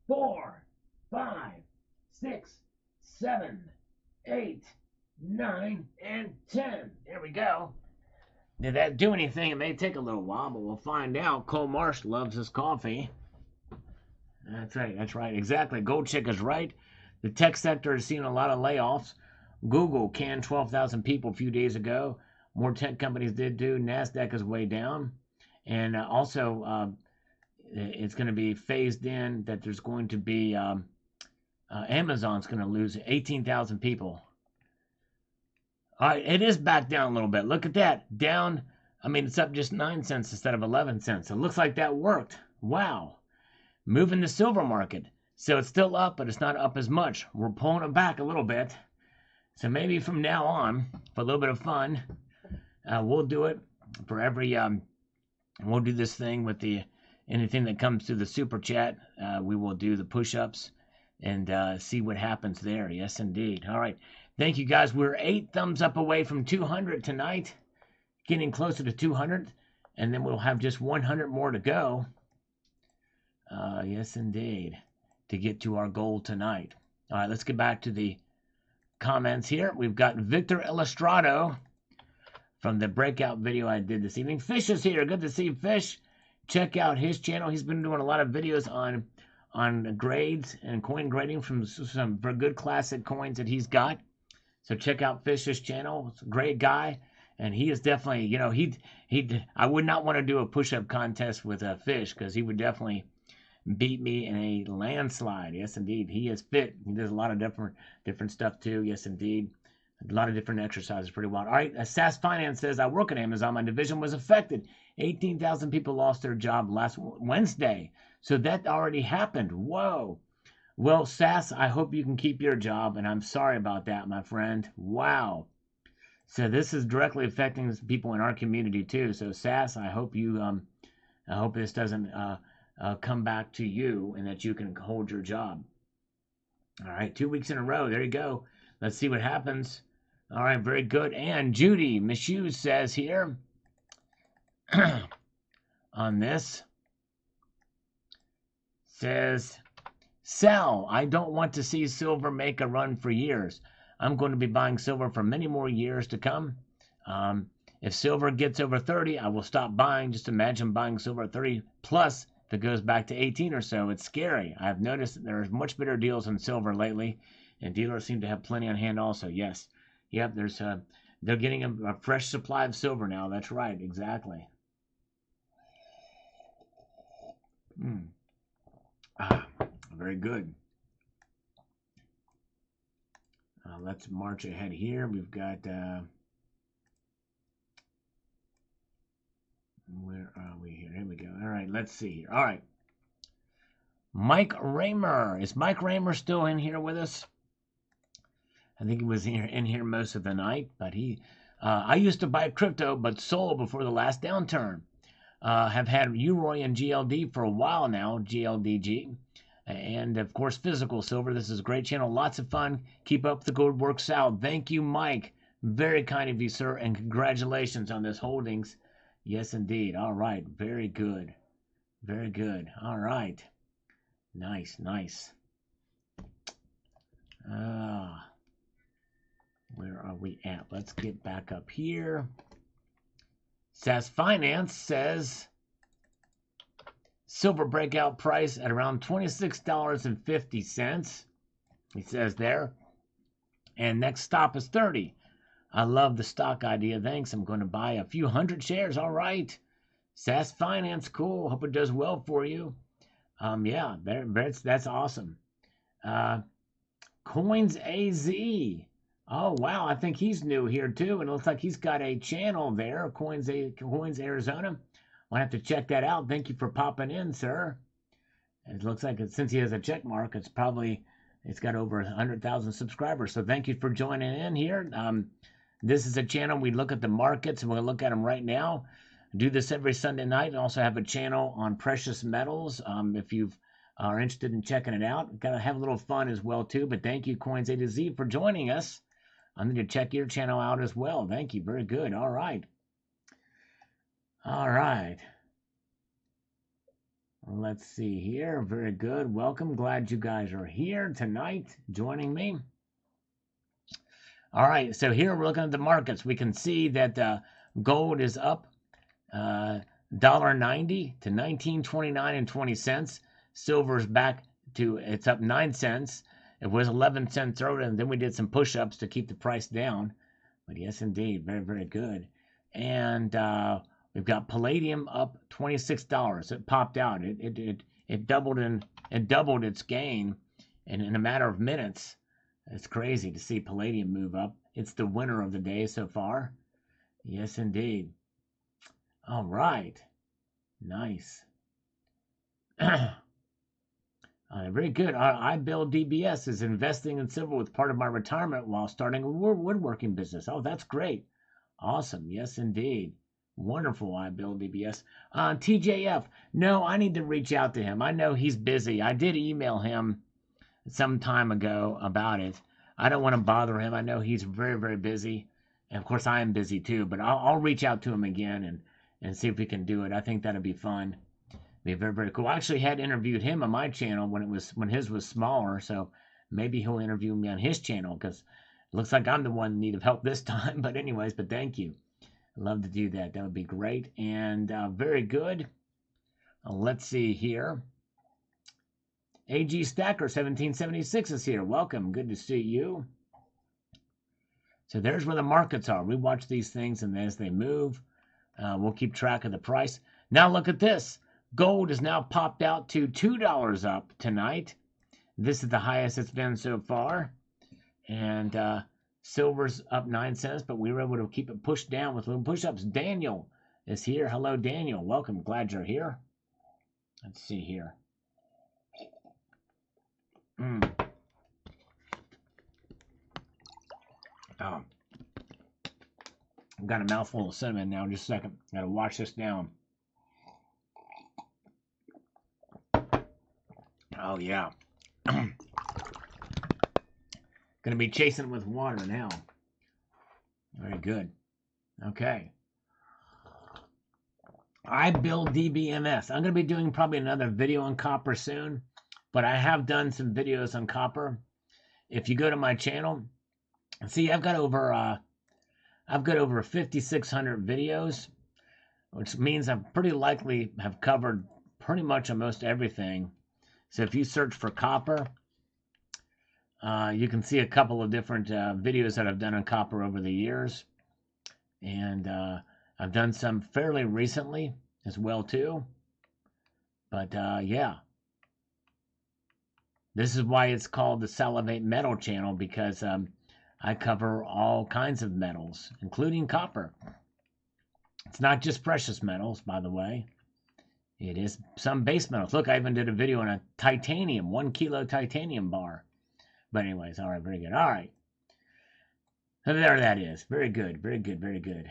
4, 5, 6, 7, 8, 9, and 10. There we go. Did that do anything? It may take a little while, but we'll find out. Cole Marsh loves his coffee. That's right. Exactly. Gold Chick is right. The tech sector has seen a lot of layoffs. Google canned 12,000 people a few days ago. More tech companies did too. NASDAQ is way down. And also, it's going to be phased in that there's going to be, Amazon's going to lose 18,000 people. All right, it is back down a little bit. Look at that. Down, it's up just 9 cents instead of 11 cents. It looks like that worked. Wow. Moving the silver market. So it's still up, but it's not up as much. We're pulling it back a little bit. So maybe from now on, for a little bit of fun, we'll do it for every, we'll do this thing with anything that comes through the super chat. We will do the push-ups and see what happens there. Yes, indeed. All right. Thank you, guys. We're 8 thumbs up away from 200 tonight. getting closer to 200, and then we'll have just 100 more to go. Yes, indeed, to get to our goal tonight. All right, let's get back to the comments here. We've got Victor Illustrado from the breakout video I did this evening. Fish is here. Good to see Fish. Check out his channel. He's been doing a lot of videos on grades and coin grading from some good classic coins that he's got. So check out Fish's channel. It's a great guy. And he is definitely, you know, I would not want to do a push-up contest with a Fish, because he would definitely beat me in a landslide. Yes, indeed. He is fit. He does a lot of different stuff too. Yes, indeed. A lot of different exercises. Pretty wild. All right. SAS Finance says, I work at Amazon. My division was affected. 18,000 people lost their job last Wednesday. So that already happened. Whoa. Well, SAS, I hope you can keep your job, and I'm sorry about that, my friend. Wow. So this is directly affecting people in our community too. So SAS, I hope this doesn't come back to you, and that you can hold your job. All right, 2 weeks in a row. There you go. Let's see what happens. All right, very good. And Judy Michoud says here on this, says, sell. I don't want to see silver make a run for years. I'm going to be buying silver for many more years to come. If silver gets over 30, I will stop buying. Just imagine buying silver at 30 plus. If it goes back to 18 or so, it's scary. I've noticed that there are much better deals in silver lately, and dealers seem to have plenty on hand also. Yes. Yep, they're getting a fresh supply of silver now. That's right, exactly. Very good. Let's march ahead here. We've got, where are we here? Here we go. All right, let's see here. All right. Mike Raymer. Is Mike Raymer still in here with us? I think he was in here most of the night, but I used to buy crypto, but sold before the last downturn. Have had UROI and GLD for a while now, GLDG. And, of course, physical silver. This is a great channel. Lots of fun. Keep up the good work, Sal. Thank you, Mike. Very kind of you, sir. And congratulations on this holdings. Yes, indeed. All right. Very good. Very good. All right. Nice, nice. Where are we at? Let's get back up here. SAS Finance says silver breakout price at around $26.50. He says there. And next stop is 30. I love the stock idea. Thanks. I'm going to buy a few hundred shares. All right. SAS Finance, cool. Hope it does well for you. Yeah, that's awesome. Coins AZ. Oh, wow. I think he's new here, too. And it looks like he's got a channel there, Coins Arizona. I'll have to check that out. Thank you for popping in, sir. It looks like since he has a check mark, it's got over 100,000 subscribers. So thank you for joining in here. This is a channel. We look at the markets, and we'll look at them right now. I do this every Sunday night. And also have a channel on precious metals. If you are interested in checking it out, got to have a little fun as well, too. But thank you, Coins A to Z, for joining us. I need to check your channel out as well. Thank you. Very good. All right. All right. Let's see here. Very good. Welcome. Glad you guys are here tonight joining me. All right. So here we're looking at the markets. We can see that gold is up $1.90 to $19.29.20. Silver's back to, it's up 9 cents. It was 11 cents earlier, and then we did some push-ups to keep the price down. But yes, indeed, very, very good. And we've got palladium up $26. It popped out. It doubled its gain in a matter of minutes. It's crazy to see palladium move up. It's the winner of the day so far. Yes, indeed. All right. Nice. Very good. I build DBS is investing in silver with part of my retirement while starting a woodworking business. Oh, that's great. Awesome. Yes, indeed. Wonderful. I build DBS. TJF. No, I need to reach out to him. I know he's busy. I did email him some time ago about it. I don't want to bother him. I know he's very, very busy. And of course, I am busy too, but I'll reach out to him again and see if we can do it. I think that'd be fun. Be very, very cool. I actually had interviewed him on my channel when his was smaller, so maybe he'll interview me on his channel because it looks like I'm the one in need of help this time. But anyways, but thank you. I'd love to do that. That would be great. And very good. Let's see here. AG Stacker 1776 is here. Welcome. Good to see you. So there's where the markets are. We watch these things, and as they move, we'll keep track of the price. Now look at this. Gold has now popped out to $2 up tonight. This is the highest it's been so far. And silver's up 9 cents, but we were able to keep it pushed down with little push-ups. Daniel is here. Hello, Daniel. Welcome. Glad you're here. Let's see here. Oh, I've got a mouthful of cinnamon now. Just a second. Got to wash this down. Oh, yeah. Going to be chasing it with water now. Very good. Okay. I build DBMS. I'm going to be doing probably another video on copper soon, but I have done some videos on copper. If you go to my channel, see, I've got over 5,600 videos, which means I pretty likely have covered pretty much almost everything. So if you search for copper, you can see a couple of different videos that I've done on copper over the years. And I've done some fairly recently as well too. But yeah. This is why it's called the Salivate Metal channel, because I cover all kinds of metals, including copper. It's not just precious metals, by the way. It is some base metals. Look, I even did a video on a titanium, 1 kilo titanium bar. But anyways, all right, very good. All right. So there that is. Very good, very good, very good.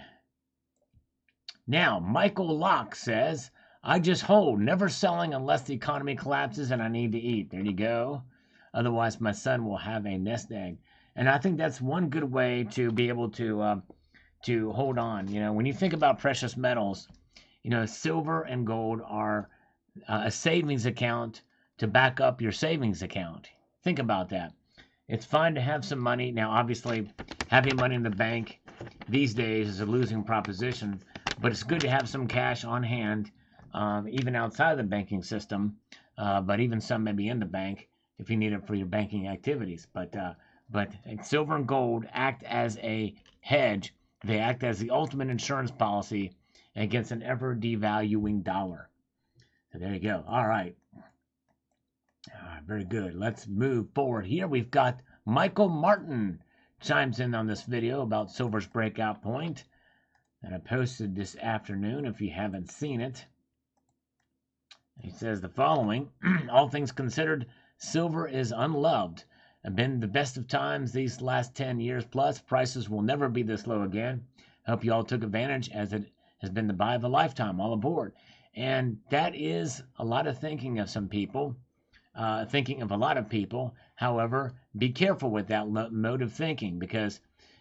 Now, Michael Locke says, I just hold, never selling unless the economy collapses and I need to eat. There you go. Otherwise, my son will have a nest egg. And I think that's one good way to be able to hold on. You know, when you think about precious metals, you know, silver and gold are a savings account to back up your savings account. Think about that. It's fine to have some money. Now, obviously, having money in the bank these days is a losing proposition, but it's good to have some cash on hand, even outside of the banking system, but even some maybe in the bank if you need it for your banking activities. But silver and gold act as a hedge. They act as the ultimate insurance policy against an ever devaluing dollar. So there you go. All right. Very good. Let's move forward here. We've got Michael Martin chimes in on this video about silver's breakout point that I posted this afternoon if you haven't seen it. He says the following: all things considered, silver is unloved. Have been the best of times these last 10 years plus. Prices will never be this low again. Hope you all took advantage, as it has been the buy of a lifetime. All aboard. And that is a lot of thinking of some people. Thinking of a lot of people. However, be careful with that mode of thinking, because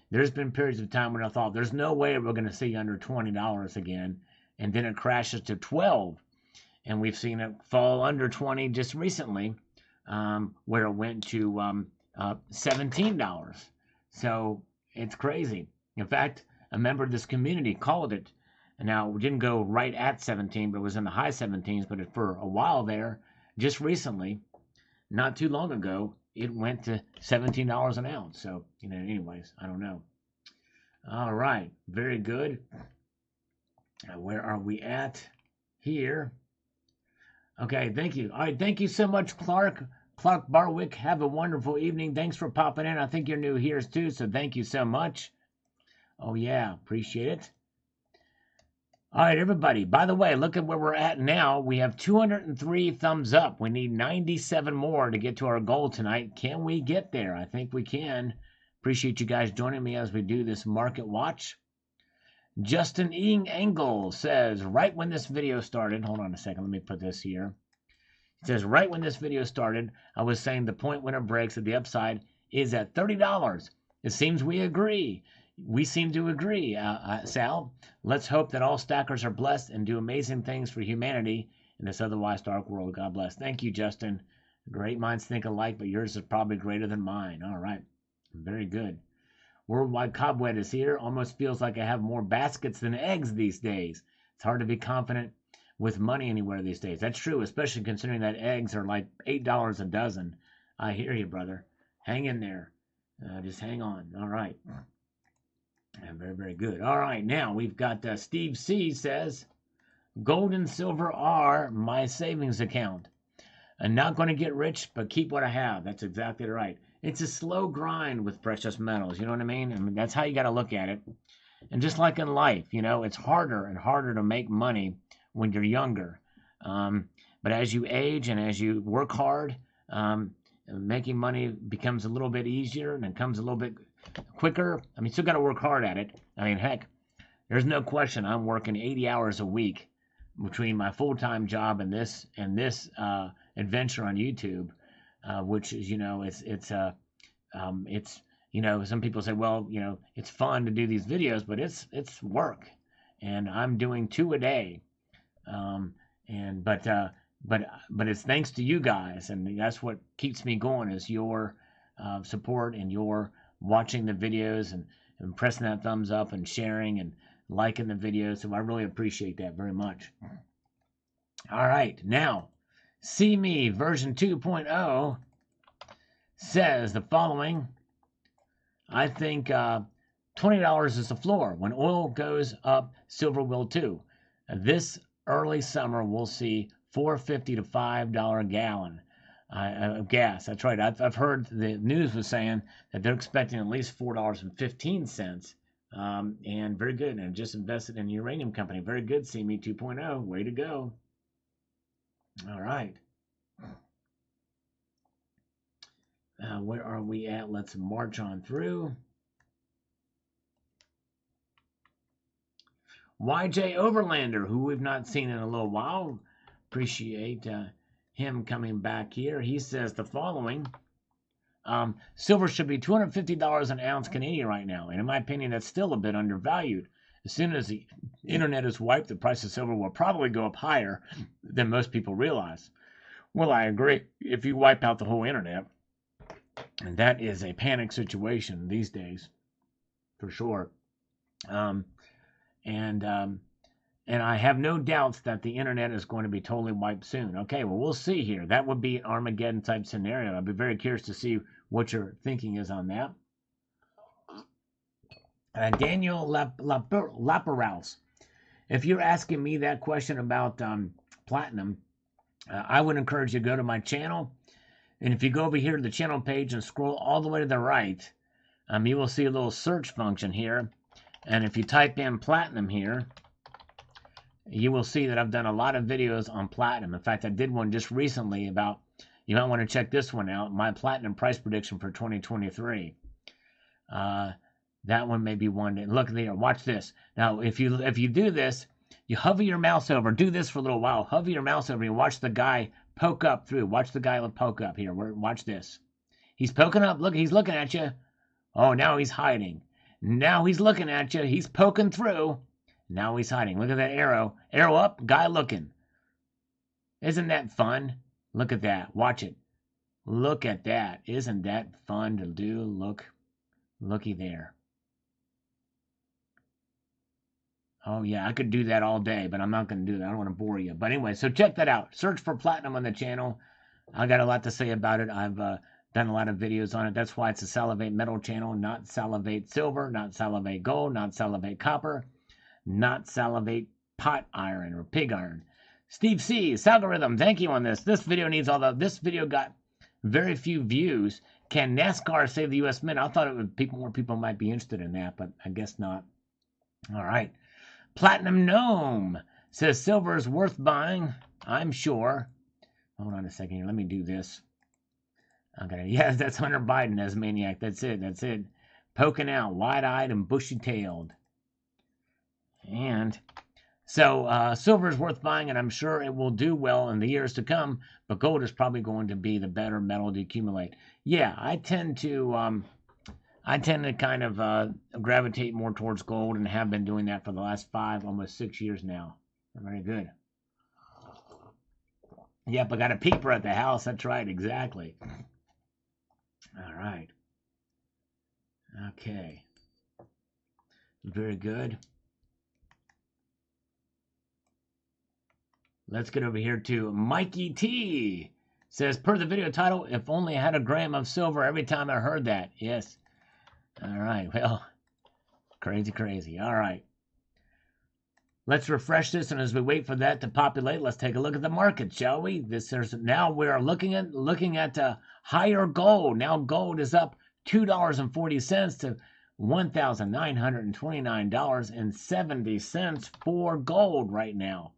there's been periods of time when I thought there's no way we're going to see under $20 again, and then it crashes to 12, and we've seen it fall under 20 just recently, where it went to $17. So it's crazy. In fact, a member of this community called it. Now, it didn't go right at 17, but it was in the high 17s. But for a while there, just recently, not too long ago, it went to $17 an ounce. So, you know, anyways, I don't know. All right. Very good. Where are we at here? Okay, thank you. All right, thank you so much, Clark Barwick. Have a wonderful evening. Thanks for popping in. I think you're new here too, so thank you so much. Oh, yeah, appreciate it. All right, everybody. By the way, look at where we're at now. We have 203 thumbs up. We need 97 more to get to our goal tonight. Can we get there? I think we can. Appreciate you guys joining me as we do this market watch. Justin Ing Engel says, right when this video started, hold on a second, let me put this here. He says, right when this video started, I was saying the point when it breaks at the upside is at $30. It seems we agree. We seem to agree, Sal. Let's hope that all stackers are blessed and do amazing things for humanity in this otherwise dark world. God bless. Thank you, Justin. Great minds think alike, but yours is probably greater than mine. All right. Very good. Worldwide Cobweb is here. Almost feels like I have more baskets than eggs these days. It's hard to be confident with money anywhere these days. That's true, especially considering that eggs are like $8 a dozen. I hear you, brother. Hang in there. Just hang on. All right. Very, very good. All right, now we've got Steve C says, gold and silver are my savings account. I'm not going to get rich, but keep what I have. That's exactly right. It's a slow grind with precious metals. You know what I mean? I mean, that's how you got to look at it. And just like in life, you know, it's harder and harder to make money when you're younger. But as you age and as you work hard, making money becomes a little bit easier and it comes a little bit quicker. I mean, still got to work hard at it. I mean, heck, there's no question I'm working 80 hours a week between my full-time job and this adventure on YouTube, which is, you know, it's you know, some people say, well, you know, it's fun to do these videos, but it's work, and I'm doing 2 a day, but it's thanks to you guys, and that's what keeps me going is your support and your watching the videos and pressing that thumbs up and sharing and liking the videos. So I really appreciate that very much. All right, now, See Me version 2.0 says the following. I think $20 is the floor. When oil goes up, silver will too. This early summer, we'll see $4.50 to $5 a gallon of gas. That's right. I've heard the news was saying that they're expecting at least $4.15. And very good. And just invested in a uranium company. Very good, See Me 2.0. Way to go. All right. Where are we at? Let's march on through. YJ Overlander, who we've not seen in a little while. Appreciate him coming back here. He says the following. Silver should be $250 an ounce Canadian right now. And in my opinion, that's still a bit undervalued. As soon as the internet is wiped, the price of silver will probably go up higher than most people realize. Well, I agree. If you wipe out the whole internet, and that is a panic situation these days, for sure. And I have no doubts that the internet is going to be totally wiped soon. Okay, well, we'll see here. That would be an Armageddon type scenario. I'd be very curious to see what your thinking is on that. Daniel Laparaus, if you're asking me that question about platinum, I would encourage you to go to my channel. And if you go over here to the channel page and scroll all the way to the right, you will see a little search function here. And if you type in platinum here, you will see that I've done a lot of videos on platinum. In fact, I did one just recently about, you might want to check this one out, my platinum price prediction for 2023. That one may be one to look there. Watch this. Now, if you do this, you hover your mouse over. Do this for a little while. Hover your mouse over and watch the guy poke up through. Watch the guy poke up here. Watch this. He's poking up. Look, he's looking at you. Oh, now he's hiding. Now he's looking at you. He's poking through. Now he's hiding. Look at that arrow. Arrow up. Guy looking. Isn't that fun? Look at that. Watch it. Look at that. Isn't that fun to do? Looky there. Oh, yeah, I could do that all day, but I'm not going to do that. I don't want to bore you. But anyway, so check that out. Search for platinum on the channel. I got a lot to say about it. I've done a lot of videos on it. That's why it's a Salivate Metal channel, not Salivate Silver, not Salivate Gold, not Salivate Copper, not Salivate Pot Iron or Pig Iron. Steve C, Algorithm, thank you on this. This video needs all the. This video got very few views. Can NASCAR save the U.S. Mint? I thought it would more people might be interested in that, but I guess not. All right. Platinum Gnome says silver is worth buying, I'm sure. Hold on a second here. Let me do this. Okay. Yes, that's Hunter Biden as maniac. That's it. That's it. Poking out, wide-eyed and bushy-tailed. And so silver is worth buying, and I'm sure it will do well in the years to come, but gold is probably going to be the better metal to accumulate. Yeah, I tend to I tend to kind of gravitate more towards gold and have been doing that for the last 5, almost 6 years now. Very good. Yep, I got a peeper at the house. That's right, exactly. All right. Okay. Very good. Let's get over here to Mikey T. Says, per the video title, if only I had a gram of silver every time I heard that. Yes. All right. Well, crazy. All right. Let's refresh this, and as we wait for that to populate, let's take a look at the market, shall we? Now we are looking at higher gold. Now gold is up $2.40 to $1,929.70 for gold right now.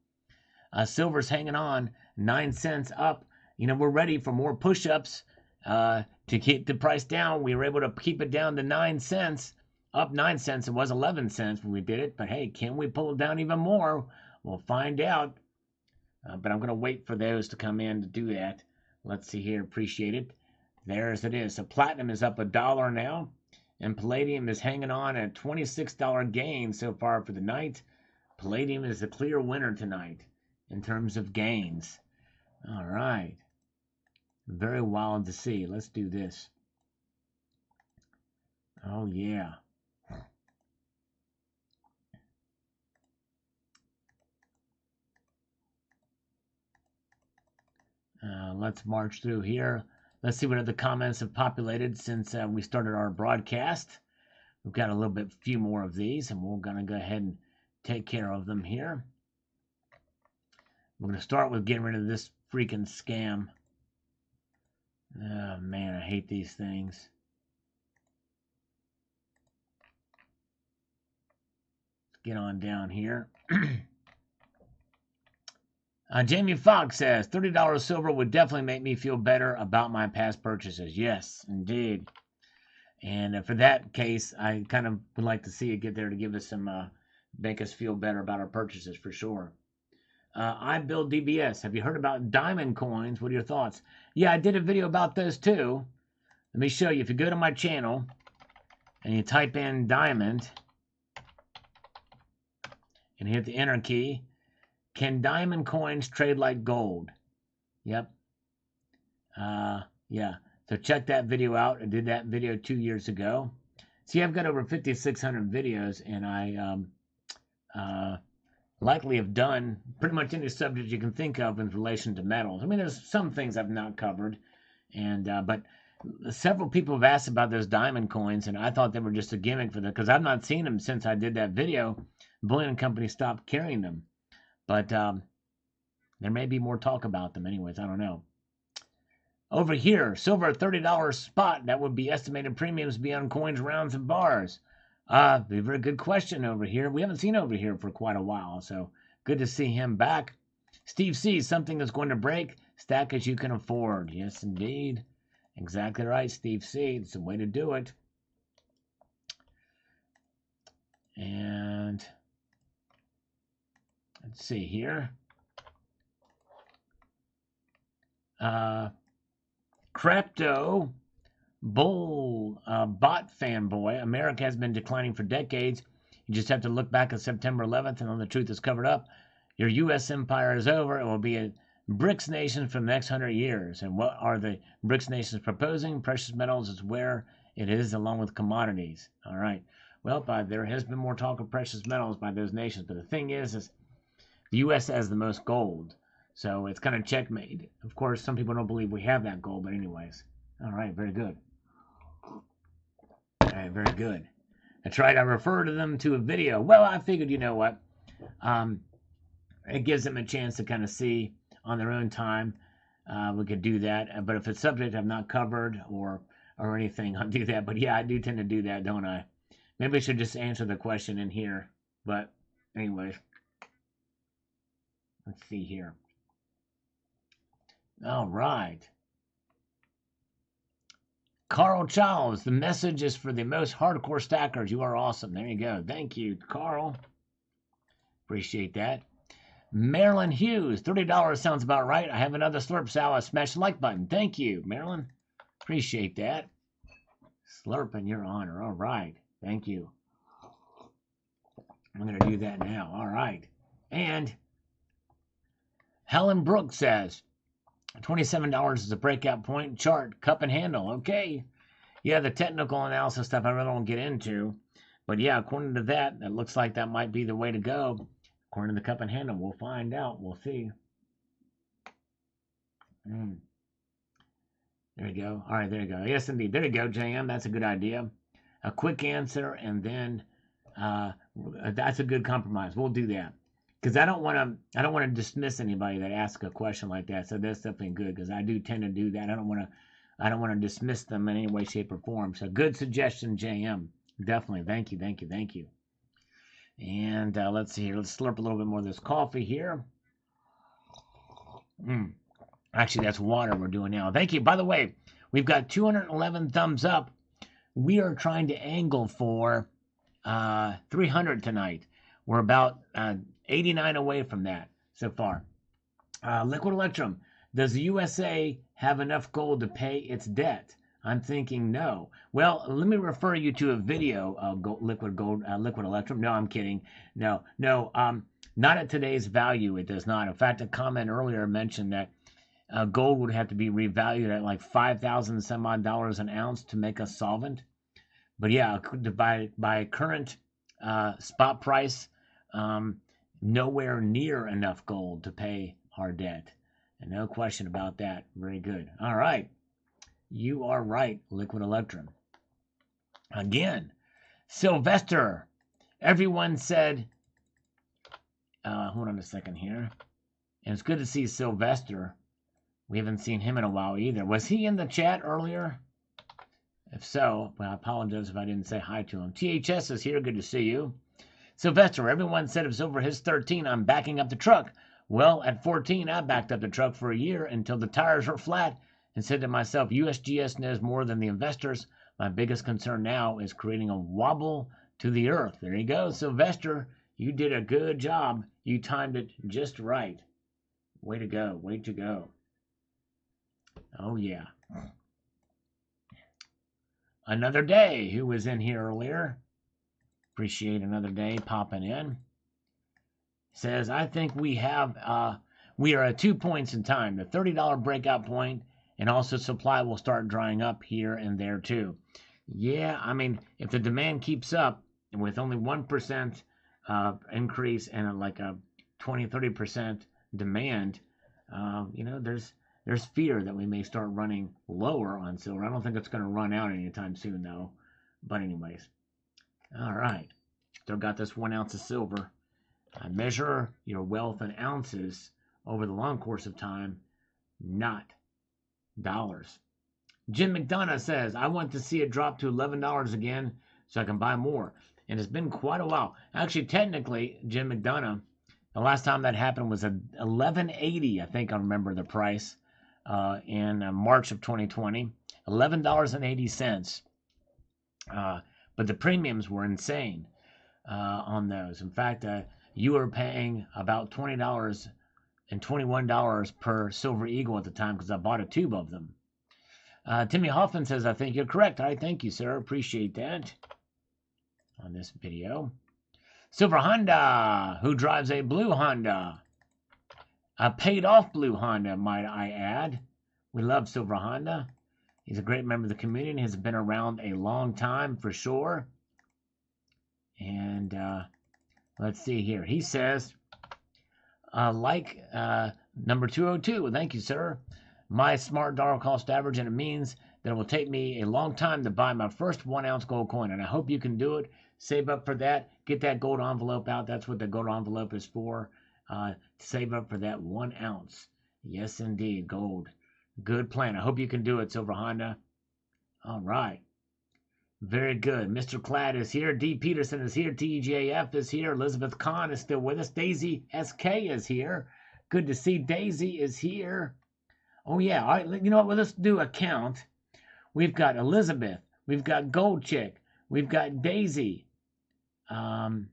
Silver's hanging on, 9 cents up. You know, we're ready for more push-ups to keep the price down. We were able to keep it down to 9 cents. Up 9 cents. It was 11 cents when we did it. But hey, can we pull it down even more? We'll find out. But I'm going to wait for those to come in to do that. Let's see here. Appreciate it. There's it is. So platinum is up $1 now. And palladium is hanging on at $26 gain so far for the night. Palladium is the clear winner tonight in terms of gains. All right. Very wild to see. Let's do this. Oh, yeah. Let's march through here. Let's see what other comments have populated since we started our broadcast. We've got a little bit few more of these, and we're going to go ahead and take care of them here. We're going to start with getting rid of this freaking scam. Oh, man, I hate these things. Let's get on down here. Jamie Fox says, $30 silver would definitely make me feel better about my past purchases. Yes, indeed. And for that case, I kind of would like to see it get there to give us some, make us feel better about our purchases for sure. I build DBS. Have you heard about diamond coins? What are your thoughts? Yeah, I did a video about those too. Let me show you. If you go to my channel and you type in diamond and hit the enter key, can diamond coins trade like gold? Yep. Yeah. So check that video out. I did that video 2 years ago. See, I've got over 5,600 videos, and I likely have done pretty much any subject you can think of in relation to metals. I mean, there's some things I've not covered, and but several people have asked about those diamond coins, and I thought they were just a gimmick for them because I've not seen them since I did that video. Bullion Company stopped carrying them. But there may be more talk about them anyways. I don't know. Over here, silver $30 spot. That would be estimated premiums beyond coins, rounds, and bars. A very good question over here. We haven't seen over here for quite a while, so good to see him back. Steve C, something that's going to break. Stack as you can afford. Yes, indeed. Exactly right, Steve C. It's the way to do it. And let's see here. Crypto Bull Bot Fanboy. America has been declining for decades. You just have to look back at September 11th and all the truth is covered up. Your U.S. empire is over. It will be a BRICS nation for the next 100 years. And what are the BRICS nations proposing? Precious metals is where it is, along with commodities. All right. Well, there has been more talk of precious metals by those nations. But the thing is the U.S. has the most gold. So it's kind of checkmate. Of course, some people don't believe we have that gold. But anyways. All right. Very good. All right. Very good. That's right. I refer to them to a video. Well, I figured, you know what? It gives them a chance to kind of see on their own time. We could do that. But if it's subject I've not covered or anything, I'll do that. But yeah, I do tend to do that, don't I? Maybe I should just answer the question in here. But anyways. Let's see here. All right. Carl Childs, the message is for the most hardcore stackers. You are awesome. There you go. Thank you, Carl. Appreciate that. Marilyn Hughes, $30 sounds about right. I have another slurp salad. Smash the like button. Thank you, Marilyn. Appreciate that. Slurp in your honor. All right. Thank you. I'm going to do that now. All right. And Helen Brooks says, $27 is a breakout point. Chart, cup and handle. Okay. Yeah, the technical analysis stuff I really won't get into. But yeah, according to that, it looks like that might be the way to go. According to the cup and handle, we'll find out. We'll see. There we go. All right, there you go. Yes, indeed. There you go, JM. That's a good idea. A quick answer, and then that's a good compromise. We'll do that because I don't want to dismiss anybody that asks a question like that. So that's definitely good because I do tend to do that. I don't want to dismiss them in any way, shape, or form. So good suggestion, JM. Definitely. Thank you. Thank you. Thank you. And let's see here. Let's slurp a little bit more of this coffee here. Actually, that's water we're doing now. Thank you. By the way, we've got 211 thumbs up. We are trying to angle for 300 tonight. We're about 89 away from that so far. Liquid Electrum. Does the USA have enough gold to pay its debt? I'm thinking no. Well, let me refer you to a video of Liquid Electrum. No, I'm kidding. No. Not at today's value. It does not. In fact, a comment earlier mentioned that gold would have to be revalued at like $5,000 some odd an ounce to make us solvent. But yeah, by current spot price, nowhere near enough gold to pay our debt. And no question about that. Very good. All right. You are right, Liquid Electrum. Again, Sylvester. Everyone said, hold on a second here. And it's good to see Sylvester. We haven't seen him in a while either. Was he in the chat earlier? If so, well, I apologize if I didn't say hi to him. THS is here. Good to see you. Sylvester, everyone said if silver hits 13, I'm backing up the truck. Well, at 14, I backed up the truck for a year until the tires were flat and said to myself, USGS knows more than the investors. My biggest concern now is creating a wobble to the earth. There you go, Sylvester. You did a good job. You timed it just right. Way to go. Way to go. Oh, yeah. Another Day, who was in here earlier. Appreciate Another Day popping in. Says, I think we are at 2 points in time. The $30 breakout point, and also supply will start drying up here and there too. Yeah, I mean, if the demand keeps up with only 1% increase and like a 20-30% demand, there's fear that we may start running lower on silver. I don't think it's going to run out anytime soon, though. But anyways. All right. Still got this 1 ounce of silver. Measure your wealth in ounces over the long course of time, not dollars. Jim McDonough says, I want to see it drop to $11 again so I can buy more. And it's been quite a while. Actually, technically, Jim McDonough, the last time that happened was $11.80, I think I remember the price. In March of 2020, $11.80. But the premiums were insane on those. In fact, you were paying about $20 and $21 per Silver Eagle at the time because I bought a tube of them. Timmy Hoffman says, I think you're correct. I thank you, sir. Appreciate that on this video. Silver Honda, who drives a blue Honda. A paid-off blue Honda, might I add. We love Silver Honda. He's a great member of the community and has been around a long time for sure. And let's see here. He says, number 202, thank you, sir. My smart dollar cost average, and it means that it will take me a long time to buy my first 1 ounce gold coin. And I hope you can do it. Save up for that. Get that gold envelope out. That's what the gold envelope is for. Save up for that 1 ounce. Yes, indeed. Gold. Good plan. I hope you can do it, Silver Honda. All right. Very good. Mr. Clad is here. D. Peterson is here. TJF is here. Elizabeth Kahn is still with us. Daisy SK is here. Good to see Daisy is here. Oh, yeah. All right. You know what? Well, let's do a count. We've got Elizabeth. We've got Gold Chick. We've got Daisy. That's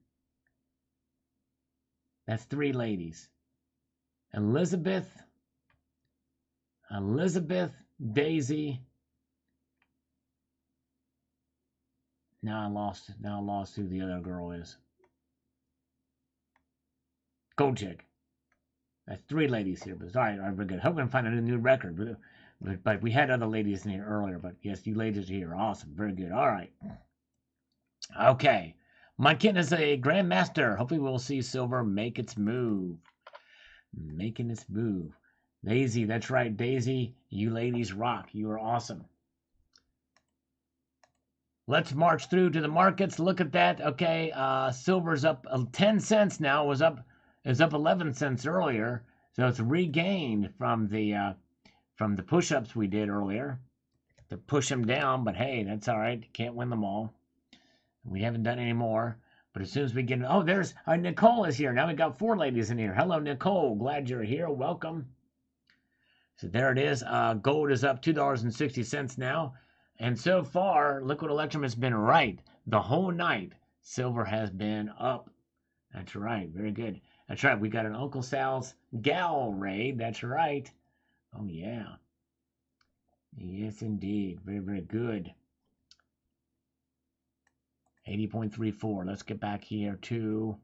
3 ladies. Elizabeth, Daisy, Now I lost who the other girl is. Gold chick. That's 3 ladies here, but all right, we're good. Hope we can find a new record. But we had other ladies in here earlier, but yes, you ladies are here. Awesome, very good. All right. Okay. My kitten is a grandmaster. Hopefully we'll see silver make its move. Making its move. Daisy, that's right, Daisy. You ladies rock. You are awesome. Let's march through to the markets. Look at that. Okay, silver's up 10 cents now. It was up 11 cents earlier. So it's regained from the push-ups we did earlier. To push them down, but hey, that's all right. Can't win them all. We haven't done any more. But as soon as we get... Oh, there's... Nicole is here. Now we got 4 ladies in here. Hello, Nicole. Glad you're here. Welcome. So there it is. Gold is up $2.60 now. And so far, Liquid Electrum has been right. The whole night, silver has been up. That's right. Very good. That's right. We got an Uncle Sal's gal raid. That's right. Oh, yeah. Yes, indeed. Very, very good. 80.34. Let's get back here to...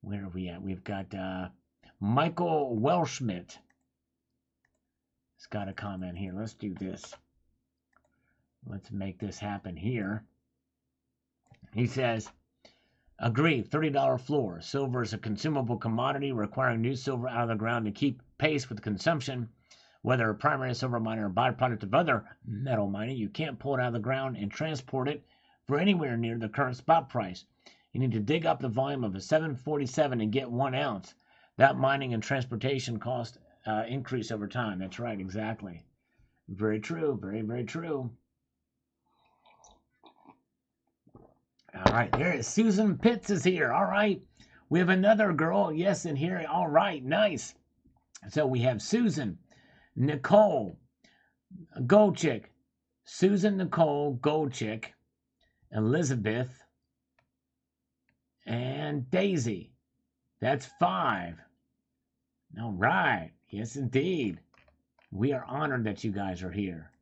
Where are we at? We've got Michael Welschmidt. He's got a comment here. Let's do this. Let's make this happen here. He says, agree, $30 floor. Silver is a consumable commodity requiring new silver out of the ground to keep pace with consumption. Whether a primary silver miner or byproduct of other metal mining, you can't pull it out of the ground and transport it for anywhere near the current spot price. You need to dig up the volume of a 747 and get 1 ounce. That mining and transportation cost increase over time. That's right, exactly. Very true, very, very true. All right, there is Susan Pitts is here. All right, we have another girl, yes, in here. All right, nice. So we have Susan, Nicole, Gold Chick, Susan, Nicole, Gold Chick, Elizabeth, and Daisy. That's 5. All right, yes, indeed. We are honored that you guys are here.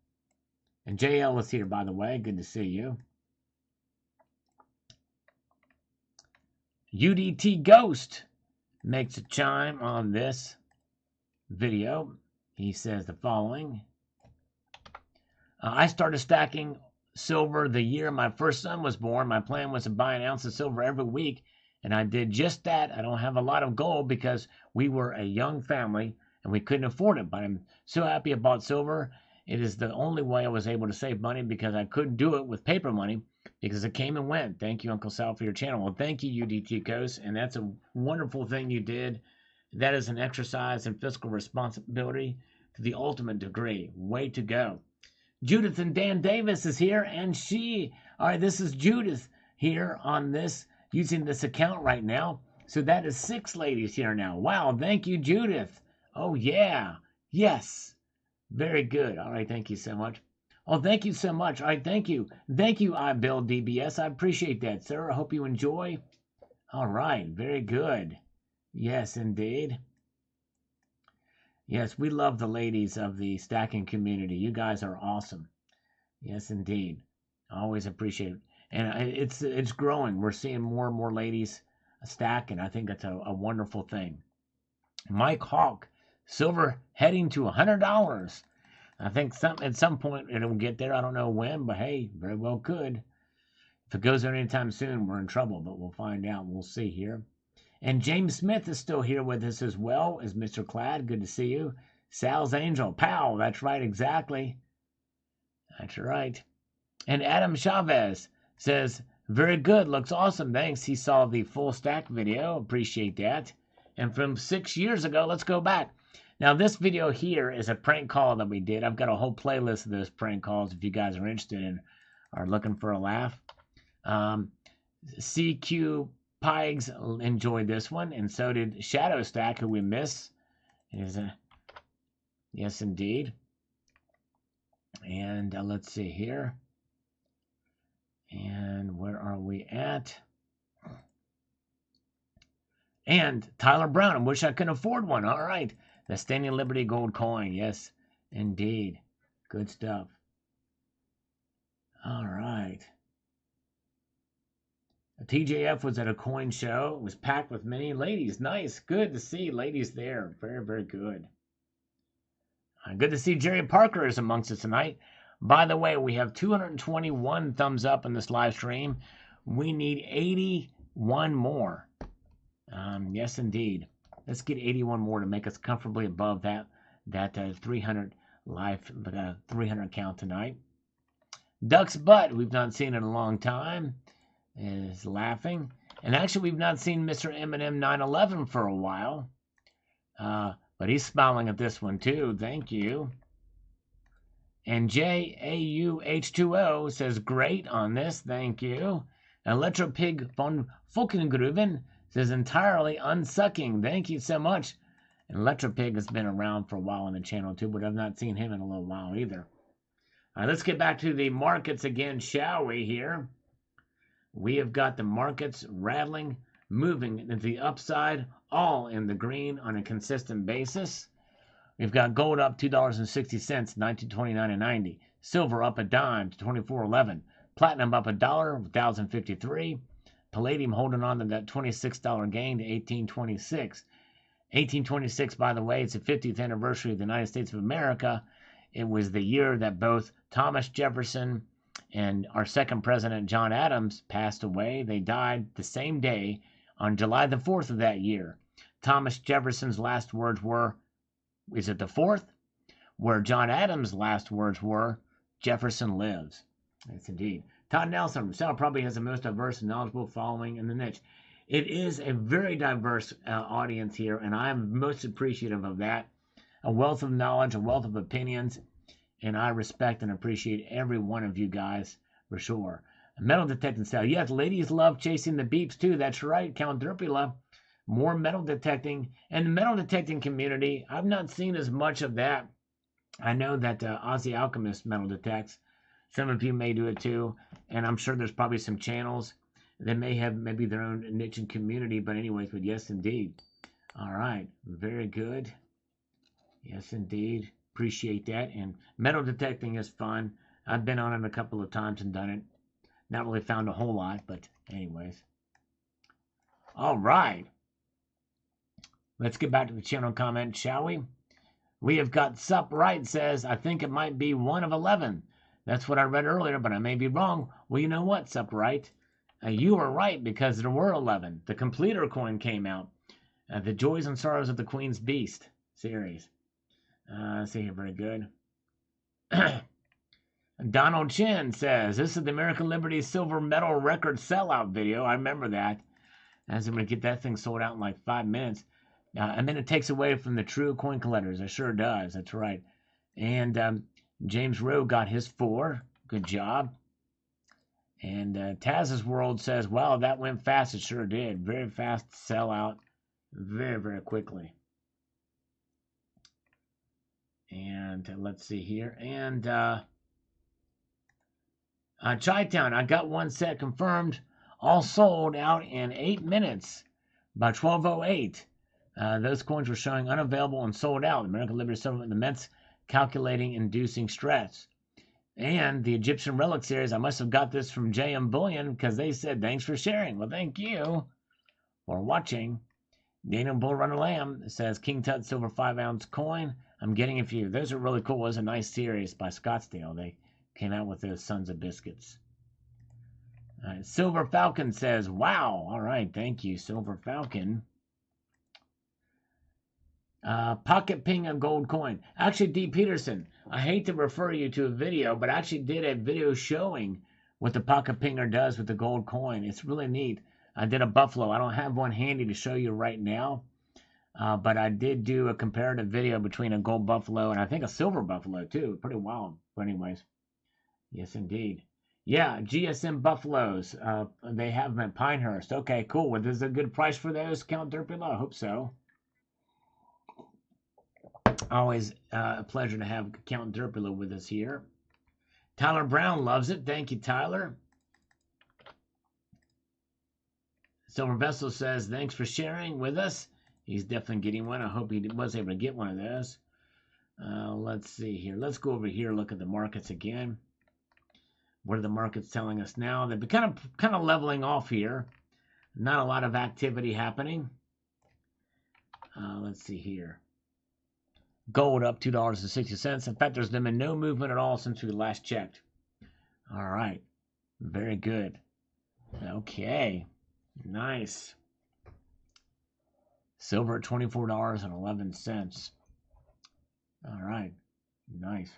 And JL is here, by the way. Good to see you. UDT Ghost makes a chime on this video. He says the following. I started stacking silver the year my first son was born. My plan was to buy an ounce of silver every week, and I did just that. I don't have a lot of gold because we were a young family and we couldn't afford it, but I'm so happy I bought silver. It is the only way I was able to save money because I couldn't do it with paper money because it came and went. Thank you, Uncle Sal, for your channel. Well, thank you, UDT Coast, and that's a wonderful thing you did. That is an exercise in fiscal responsibility to the ultimate degree. Way to go. Judith and Dan Davis is here, and all right, this is Judith here on this, using this account right now. So that is 6 ladies here now. Wow, thank you, Judith. Oh, yeah. Yes. Very good. All right, thank you so much. Oh, thank you so much. All right, thank you. Thank you, iBuildDBS. I appreciate that, sir. I hope you enjoy. All right, very good. Yes, indeed. Yes, we love the ladies of the stacking community. You guys are awesome. Yes, indeed. I always appreciate it. And it's growing. We're seeing more and more ladies stack, and I think that's a wonderful thing. Mike Hawk, silver heading to $100. I think at some point it'll get there. I don't know when, but hey, very well could. If it goes there anytime soon, we're in trouble, but we'll find out. We'll see here. And James Smith is still here with us as well as Mr. Clad. Good to see you. Sal's Angel. Pow. That's right. Exactly. That's right. And Adam Chavez says, very good. Looks awesome. Thanks. He saw the full stack video. Appreciate that. And from 6 years ago, let's go back. Now, this video here is a prank call that we did. I've got a whole playlist of those prank calls if you guys are interested and are looking for a laugh. CQ Pigs enjoyed this one, and so did Shadow Stack, who we miss. Yes, indeed. And let's see here. And where are we at? And Tyler Brown. I wish I could afford one. All right. The Standing Liberty Gold Coin. Yes, indeed. Good stuff. All right. TJF was at a coin show. It was packed with many ladies. Nice. Good to see ladies there. Very, very good. Good to see Jerry Parker is amongst us tonight. By the way, we have 221 thumbs up in this live stream. We need 81 more. Yes, indeed. Let's get 81 more to make us comfortably above that 300 300 count tonight. Duck's Butt, we've not seen in a long time, is laughing. And actually, we've not seen Mr. Eminem 911 for a while. But he's smiling at this one too. Thank you. And JAUH2O says, great on this. Thank you. Electropig von Fulkengruven says, entirely unsucking. Thank you so much. And Electropig has been around for a while on the channel too, but I've not seen him in a little while either. Let's get back to the markets again, shall we here? We have got the markets rattling, moving into the upside, all in the green on a consistent basis. We've got gold up $2.60, 1929.90. Silver up a dime to 24.11. Platinum up $1, 1,053. Palladium holding on to that $26 gain to 1826. 1826, by the way, it's the 50th anniversary of the United States of America. It was the year that both Thomas Jefferson and our second president, John Adams, passed away. They died the same day on July the 4th of that year. Thomas Jefferson's last words were, is it the 4th? Where John Adams' last words were, Jefferson lives. Yes, indeed. Todd Nelson, Sal probably has the most diverse and knowledgeable following in the niche. It is a very diverse audience here, and I am most appreciative of that. A wealth of knowledge, a wealth of opinions, and I respect and appreciate every one of you guys for sure. Metal detecting Sal. Yes, ladies love chasing the beeps too. That's right, Count Derpula. More metal detecting. And the metal detecting community, I've not seen as much of that. I know that Aussie Alchemist metal detects. Some of you may do it too. And I'm sure there's probably some channels that may have maybe their own niche and community. But anyways, but yes, indeed. All right. Very good. Yes, indeed. Appreciate that. And metal detecting is fun. I've been on it a couple of times and done it. Not really found a whole lot, but anyways. All right. Let's get back to the channel comment, shall we? We have got Sup Right says, I think it might be 1 of 11. That's what I read earlier, but I may be wrong. Well, you know what, Sup Right? You were right because there were 11. The Completer coin came out. The Joys and Sorrows of the Queen's Beast series. Let's see here, very good. Donald Chin says, this is the American Liberty Silver Metal Record sellout video. I remember that. As I'm going to get that thing sold out in like 5 minutes. And then it takes away from the true coin collectors. It sure does. That's right. And James Rowe got his 4. Good job. And Taz's World says, wow, that went fast. It sure did. Very fast sellout. Very, very quickly. And let's see here. And Chi-Town, I got one set confirmed. All sold out in 8 minutes by 12:08. Those coins were showing unavailable and sold out. American Liberty Silver, the Mets calculating inducing stress. And the Egyptian Relic series, I must have got this from JM Bullion because they said, thanks for sharing. Well, thank you for watching. Daniel Bullrunner Lamb says, King Tut Silver 5-ounce coin. I'm getting a few. Those are really cool. It was a nice series by Scottsdale. They came out with those Sons of Biscuits. Silver Falcon says, wow. All right. Thank you, Silver Falcon. Pocket Ping a gold coin. Actually, D. Peterson, I hate to refer you to a video, but I actually did a video showing what the Pocket Pinger does with the gold coin. It's really neat. I did a buffalo. I don't have one handy to show you right now, but I did do a comparative video between a gold buffalo and I think a silver buffalo too. Pretty wild. But anyways, yes, indeed. Yeah, GSM Buffaloes. They have them at Pinehurst. Okay, cool. Well, this is a good price for those, Count Derpula? I hope so. Always a pleasure to have Count Derpula with us here. Tyler Brown loves it. Thank you, Tyler. Silver Vessel says, thanks for sharing with us. He's definitely getting one. I hope he was able to get one of those. Let's see here. Let's go over here, look at the markets again. What are the markets telling us now? They've been kind of leveling off here. Not a lot of activity happening. Let's see here. Gold up $2.60. In fact, there's been no movement at all since we last checked. All right. Very good. Okay. Nice. Silver at $24.11. All right. Nice.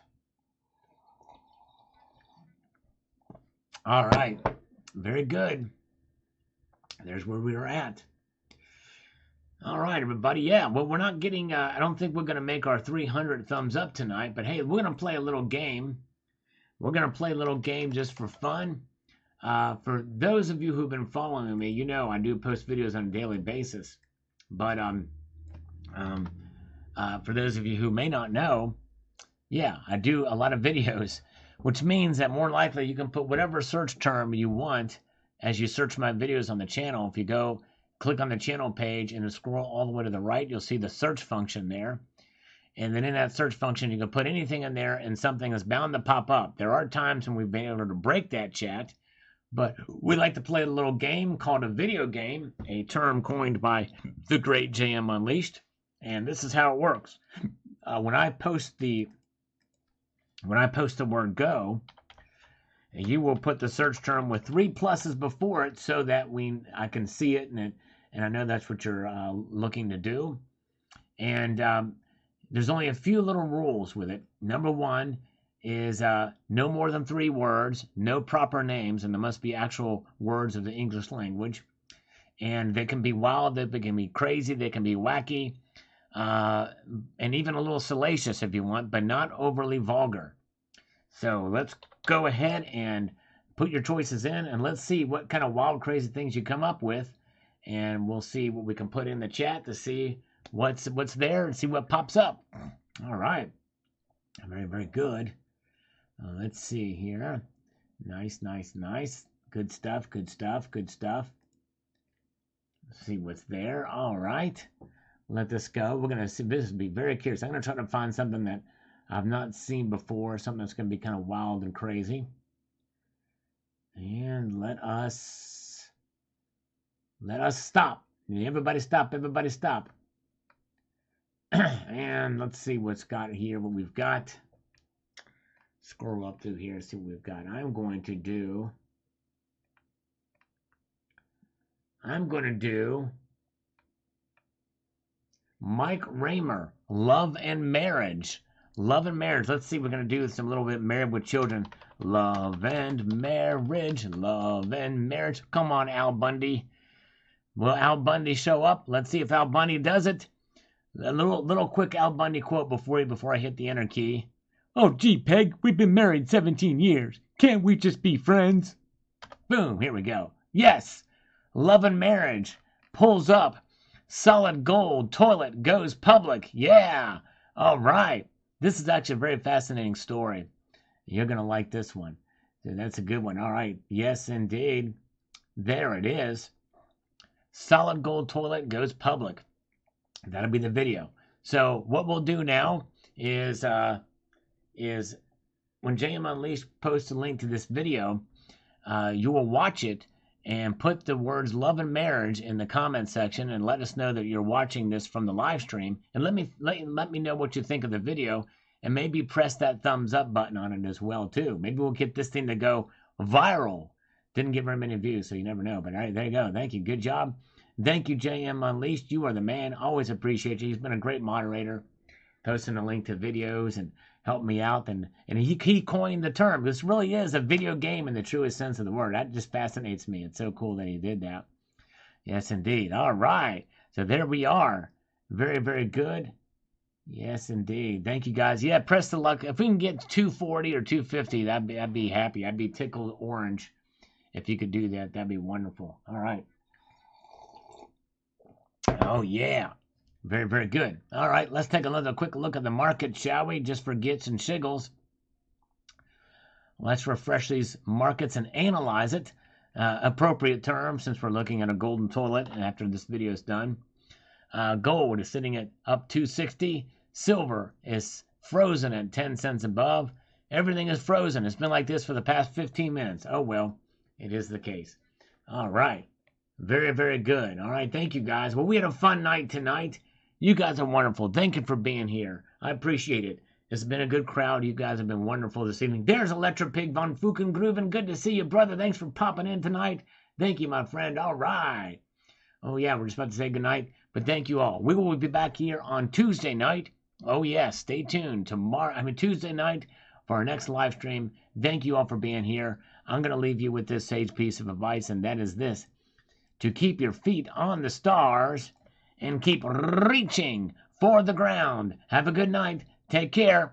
All right. Very good. There's where we are at. All right, everybody. Yeah, well, we're not getting, I don't think we're going to make our 300 thumbs up tonight, but hey, we're going to play a little game. We're going to play a little game just for fun. For those of you who've been following me, you know I do post videos on a daily basis. But for those of you who may not know, yeah, I do a lot of videos, which means that more likely you can put whatever search term you want as you search my videos on the channel. If you go click on the channel page and scroll all the way to the right, you'll see the search function there. And then in that search function, you can put anything in there and something is bound to pop up. There are times when we've been able to break that chat, but we like to play a little game called a video game, a term coined by the great JM Unleashed. And this is how it works. When I post the word go, you will put the search term with 3 pluses before it so that I can see it, and I know that's what you're looking to do. And there's only a few little rules with it. Number 1 is no more than 3 words, no proper names, and there must be actual words of the English language. And they can be wild, they can be crazy, they can be wacky, and even a little salacious if you want, but not overly vulgar. So let's go ahead and put your choices in, and let's see what kind of wild, crazy things you come up with, and we'll see what we can put in the chat to see what's there and see what pops up. All right. Very, very good. Let's see here. Nice, nice, nice. Good stuff, good stuff, good stuff. Let's see what's there. All right. Let this go. We're going to see. This will be very curious. I'm going to try to find something that I've not seen before, something that's going to be kind of wild and crazy. And let us stop. Everybody stop, everybody stop. And let's see what's got here, what we've got. Scroll up through here, see what we've got. I'm going to do Mike Raymer, Love and Marriage. Love and Marriage. Let's see, we're going to do some little bit Married with Children. Love and Marriage, Love and Marriage. Come on, Al Bundy. Will Al Bundy show up? Let's see if Al Bundy does it. A little quick Al Bundy quote before I hit the enter key. Oh, gee, Peg, we've been married 17 years. Can't we just be friends? Boom, here we go. Yes, Love and Marriage pulls up. Solid gold toilet goes public. Yeah, all right. This is actually a very fascinating story. You're going to like this one. That's a good one. All right. Yes, indeed. There it is. Solid gold toilet goes public. That'll be the video. So what we'll do now is when JM Unleashed posts a link to this video, you will watch it and put the words love and marriage in the comment section and let us know that you're watching this from the live stream, and let me know what you think of the video, and maybe press that thumbs up button on it as well too. Maybe we'll get this thing to go viral. Didn't get very many views, so you never know. But all right, there you go. Thank you. Good job. Thank you, JM Unleashed. You are the man. Always appreciate you. He's been a great moderator, posting a link to videos and helped me out. And he coined the term. This really is a video game in the truest sense of the word. That just fascinates me. It's so cool that he did that. Yes, indeed. All right. So there we are. Very, very good. Yes, indeed. Thank you, guys. Yeah, press the luck. If we can get 240 or 250, I'd be happy. I'd be tickled orange if you could do that. That'd be wonderful. All right. Oh, yeah. Very, very good. All right, let's take another quick look at the market, shall we? Just for gits and shiggles. Let's refresh these markets and analyze it. Appropriate term, since we're looking at a golden toilet after this video is done. Gold is sitting at up 260. Silver is frozen at 10 cents above. Everything is frozen. It's been like this for the past 15 minutes. Oh, well, it is the case. All right. Very, very good. All right. Thank you, guys. Well, we had a fun night tonight. You guys are wonderful. Thank you for being here. I appreciate it. It's been a good crowd. You guys have been wonderful this evening. There's Electric Pig von Fuckengrooven. Good to see you, brother. Thanks for popping in tonight. Thank you, my friend. All right. Oh, yeah, we're just about to say goodnight, but thank you all. We will be back here on Tuesday night. Oh, yes, stay tuned. Tuesday night for our next live stream. Thank you all for being here. I'm going to leave you with this sage piece of advice, and that is this: to keep your feet on the stars and keep reaching for the ground. Have a good night. Take care.